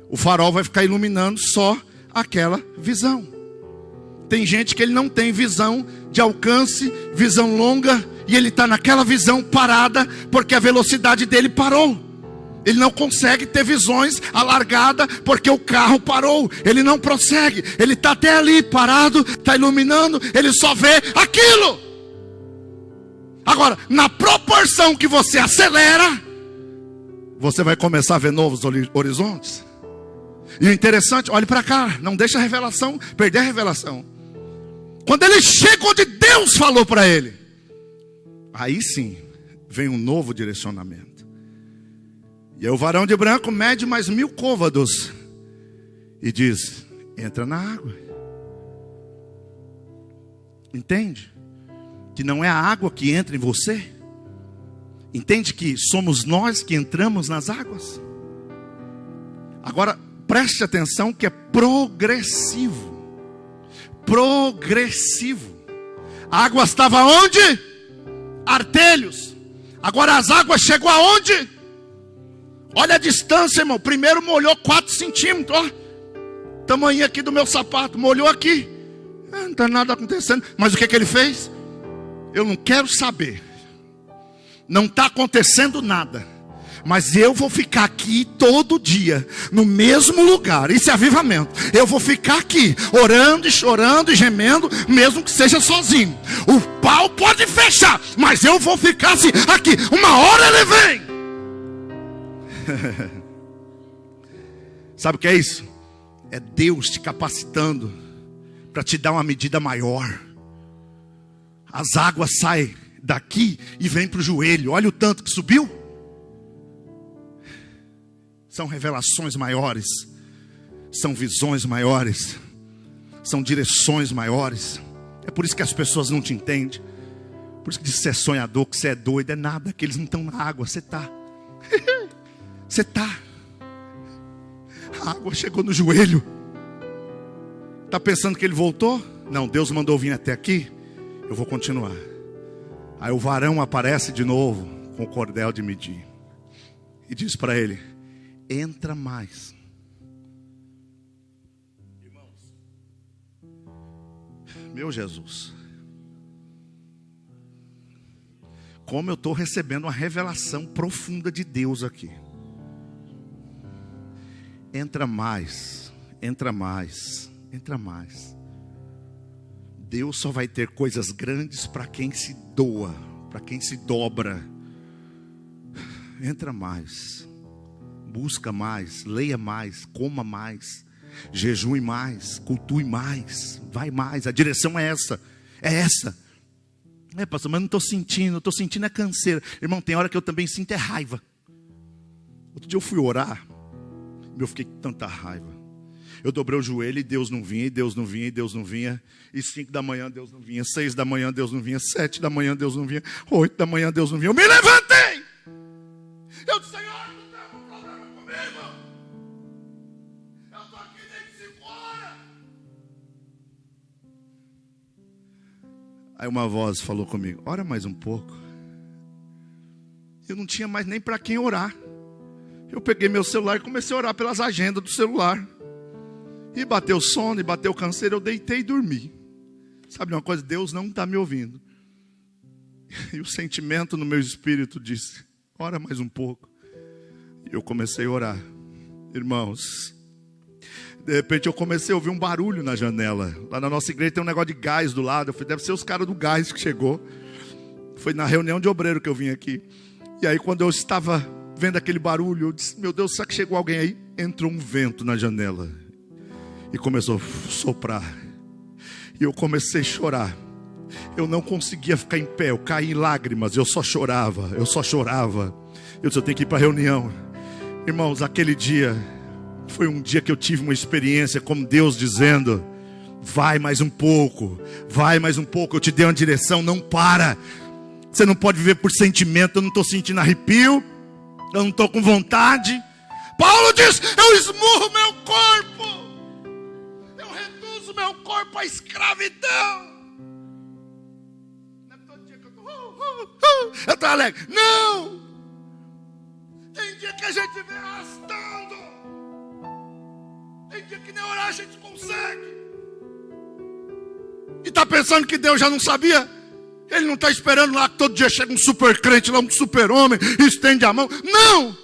O farol vai ficar iluminando só aquela visão. Tem gente que ele não tem visão de alcance, visão longa, e ele está naquela visão parada, porque a velocidade dele parou. Ele não consegue ter visões alargadas, porque o carro parou. Ele não prossegue, ele está até ali parado, está iluminando, ele só vê aquilo. Agora, na proporção que você acelera, você vai começar a ver novos horizontes. E o interessante, olhe para cá, não deixa a revelação, perder a revelação. Quando ele chega onde Deus falou para ele, aí sim, vem um novo direcionamento. E aí o varão de branco mede mais 1000 côvados e diz, entra na água. Entende? Que não é a água que entra em você. Entende que somos nós que entramos nas águas. Agora, preste atenção que é progressivo. Progressivo. A água estava onde? Artelhos. Agora as águas chegou aonde? Olha a distância, irmão. Primeiro molhou 4 centímetros. Ó, tamanho aqui do meu sapato. Molhou aqui. Não está nada acontecendo. Mas o que ele fez? Eu não quero saber. Não está acontecendo nada. Mas eu vou ficar aqui todo dia, no mesmo lugar. Isso é avivamento. Eu vou ficar aqui, orando e chorando e gemendo, mesmo que seja sozinho. O pau pode fechar, mas eu vou ficar assim, aqui. Uma hora ele vem. Sabe o que é isso? É Deus te capacitando para te dar uma medida maior. As águas saem daqui e vêm para o joelho. Olha o tanto que subiu. São revelações maiores, são visões maiores, são direções maiores. É por isso que as pessoas não te entendem. Por isso que diz que você é sonhador, que você é doido. É nada, que eles não estão na água, você está. Você está. A água chegou no joelho. Está pensando que ele voltou? Não, Deus mandou vir até aqui, eu vou continuar. Aí o varão aparece de novo com o cordel de medir e diz para ele: entra mais. Irmãos, meu Jesus, como eu estou recebendo uma revelação profunda de Deus aqui. Entra mais, entra mais, entra mais. Deus só vai ter coisas grandes para quem se doa, para quem se dobra. Entra mais, busca mais, leia mais, coma mais, jejue mais, cultue mais, vai mais. A direção é essa, é essa. Pastor, mas não estou sentindo é canseira. Irmão, tem hora que eu também sinto é raiva. Outro dia eu fui orar, eu fiquei com tanta raiva. Eu dobrei o joelho e Deus não vinha, e Deus não vinha, e Deus não vinha. E 5 da manhã Deus não vinha, 6 da manhã Deus não vinha, 7 da manhã Deus não vinha, 8 da manhã Deus não vinha. Eu me levantei. Eu disse: Senhor, não tem algum problema comigo? Eu estou aqui desde 5 horas. Aí uma voz falou comigo: ora mais um pouco. Eu não tinha mais nem para quem orar. Eu peguei meu celular e comecei a orar pelas agendas do celular. E bateu sono, e bateu canseiro, eu deitei e dormi. Sabe uma coisa? Deus não está me ouvindo. E o sentimento no meu espírito disse: ora mais um pouco. E eu comecei a orar. Irmãos, de repente eu comecei a ouvir um barulho na janela. Lá na nossa igreja tem um negócio de gás do lado. Eu falei: deve ser os caras do gás que chegou. Foi na reunião de obreiro que eu vim aqui. E aí quando eu estava vendo aquele barulho, eu disse: meu Deus, será que chegou alguém aí? Entrou um vento na janela e começou a soprar. E eu comecei a chorar. Eu não conseguia ficar em pé, eu caí em lágrimas. Eu só chorava. Eu disse: eu tenho que ir para a reunião. Irmãos, aquele dia foi um dia que eu tive uma experiência como Deus dizendo: vai mais um pouco, vai mais um pouco, eu te dei uma direção, não para. Você não pode viver por sentimento. Eu não estou sentindo arrepio, eu não estou com vontade. Paulo diz: eu esmurro meu corpo, eu reduzo meu corpo à escravidão. Não é todo dia que eu estou alegre. Não! Tem dia que a gente vem arrastando. Tem dia que nem orar a gente consegue. E está pensando que Deus já não sabia? Ele não está esperando lá que todo dia chega um super crente, lá um super homem, e estende a mão. Não!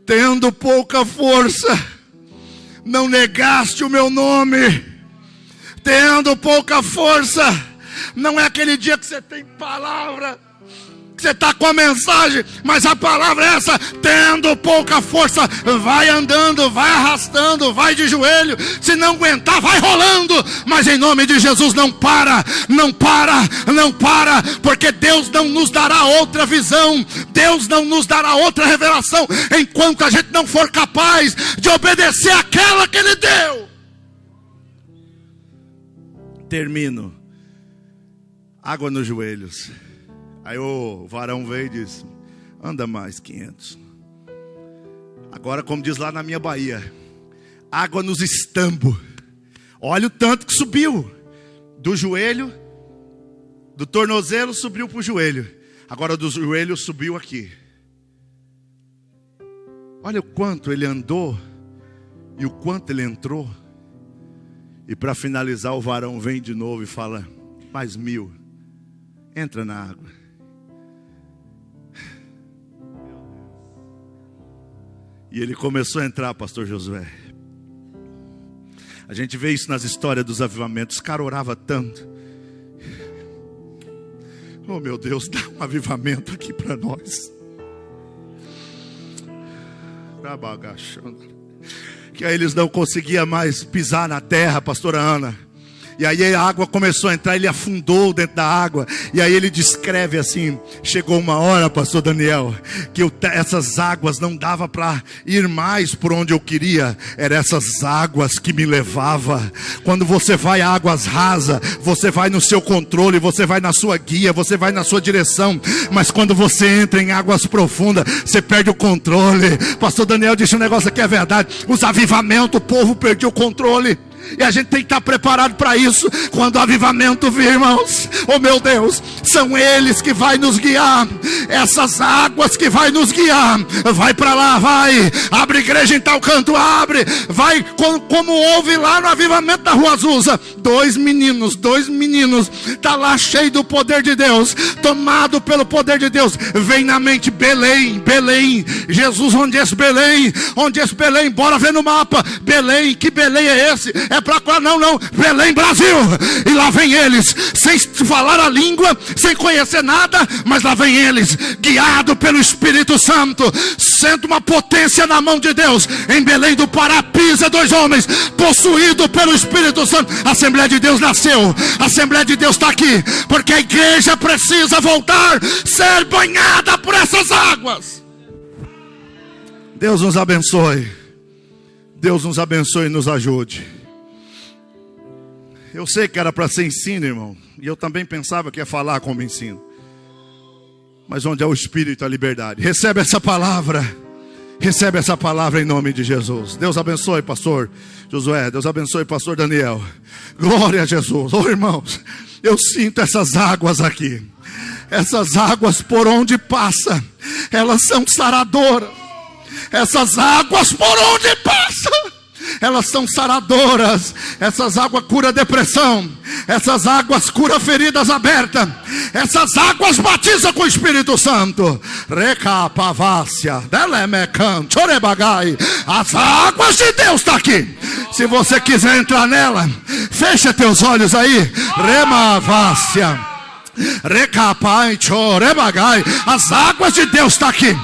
Tendo pouca força, não negaste o meu nome. Tendo pouca força, não é aquele dia que você tem palavra, que você está com a mensagem, mas a palavra é essa: tendo pouca força, vai andando, vai arrastando, vai de joelho, se não aguentar, vai rolando, mas em nome de Jesus não para, não para, não para, porque Deus não nos dará outra visão, Deus não nos dará outra revelação, enquanto a gente não for capaz de obedecer àquela que Ele deu. Termino. Água nos joelhos. Aí o varão veio e disse: anda mais 500. Agora, como diz lá na minha Bahia, água nos estambos. Olha o tanto que subiu. Do joelho, do tornozelo subiu para o joelho. Agora do joelho subiu aqui. Olha o quanto ele andou e o quanto ele entrou. E para finalizar, o varão vem de novo e fala: mais 1000. Entra na água. E ele começou a entrar, pastor Josué. A gente vê isso nas histórias dos avivamentos. Os caras oravam tanto. Oh meu Deus, dá um avivamento aqui para nós. Que aí eles não conseguiam mais pisar na terra, pastora Ana. E aí a água começou a entrar, ele afundou dentro da água. E aí ele descreve assim: chegou uma hora, pastor Daniel, que essas águas não dava para ir mais por onde eu queria. Eram essas águas que me levavam. Quando você vai a águas rasas, você vai no seu controle, você vai na sua guia, você vai na sua direção. Mas quando você entra em águas profundas, você perde o controle. Pastor Daniel disse um negócio que é verdade: os avivamentos, o povo perdeu o controle. E a gente tem que estar preparado para isso. Quando o avivamento vir, irmãos, oh meu Deus, são eles que vai nos guiar. Essas águas que vai nos guiar. Vai para lá, vai. Abre igreja em tal canto, abre. Vai, como houve lá no avivamento da Rua Azusa. Dois meninos, tá lá cheio do poder de Deus, tomado pelo poder de Deus. Vem na mente Belém. Jesus, onde é esse Belém? Onde é esse Belém? Bora ver no mapa. Belém, que Belém é esse? É para cá? Não, Belém, Brasil. E lá vem eles, sem falar a língua, sem conhecer nada, mas lá vem eles, guiado pelo Espírito Santo, sendo uma potência na mão de Deus. Em Belém do Pará pisa dois homens, possuído pelo Espírito Santo. A Assembleia de Deus nasceu, a Assembleia de Deus está aqui, porque a igreja precisa voltar, ser banhada por essas águas. Deus nos abençoe. Deus nos abençoe e nos ajude. Eu sei que era para ser ensino, irmão, e eu também pensava que ia falar como ensino. Mas onde é o Espírito, a liberdade. Recebe essa palavra em nome de Jesus. Deus abençoe, pastor Josué. Deus abençoe, pastor Daniel. Glória a Jesus. Oh, irmãos, eu sinto essas águas aqui. Essas águas por onde passa, elas são saradoras. Essas águas por onde passa, elas são saradoras. Essas águas curam depressão. Essas águas curam feridas abertas. Essas águas batizam com o Espírito Santo. Recapavácia, delemecan, chorebagai. As águas de Deus estão aqui. Se você quiser entrar nela, fecha teus olhos aí. Remavácia, recapai, chorebagai. As águas de Deus estão aqui.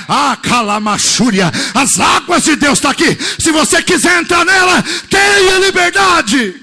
Ah, calamachúria, as águas de Deus estão aqui. Se você quiser entrar nela, tenha liberdade.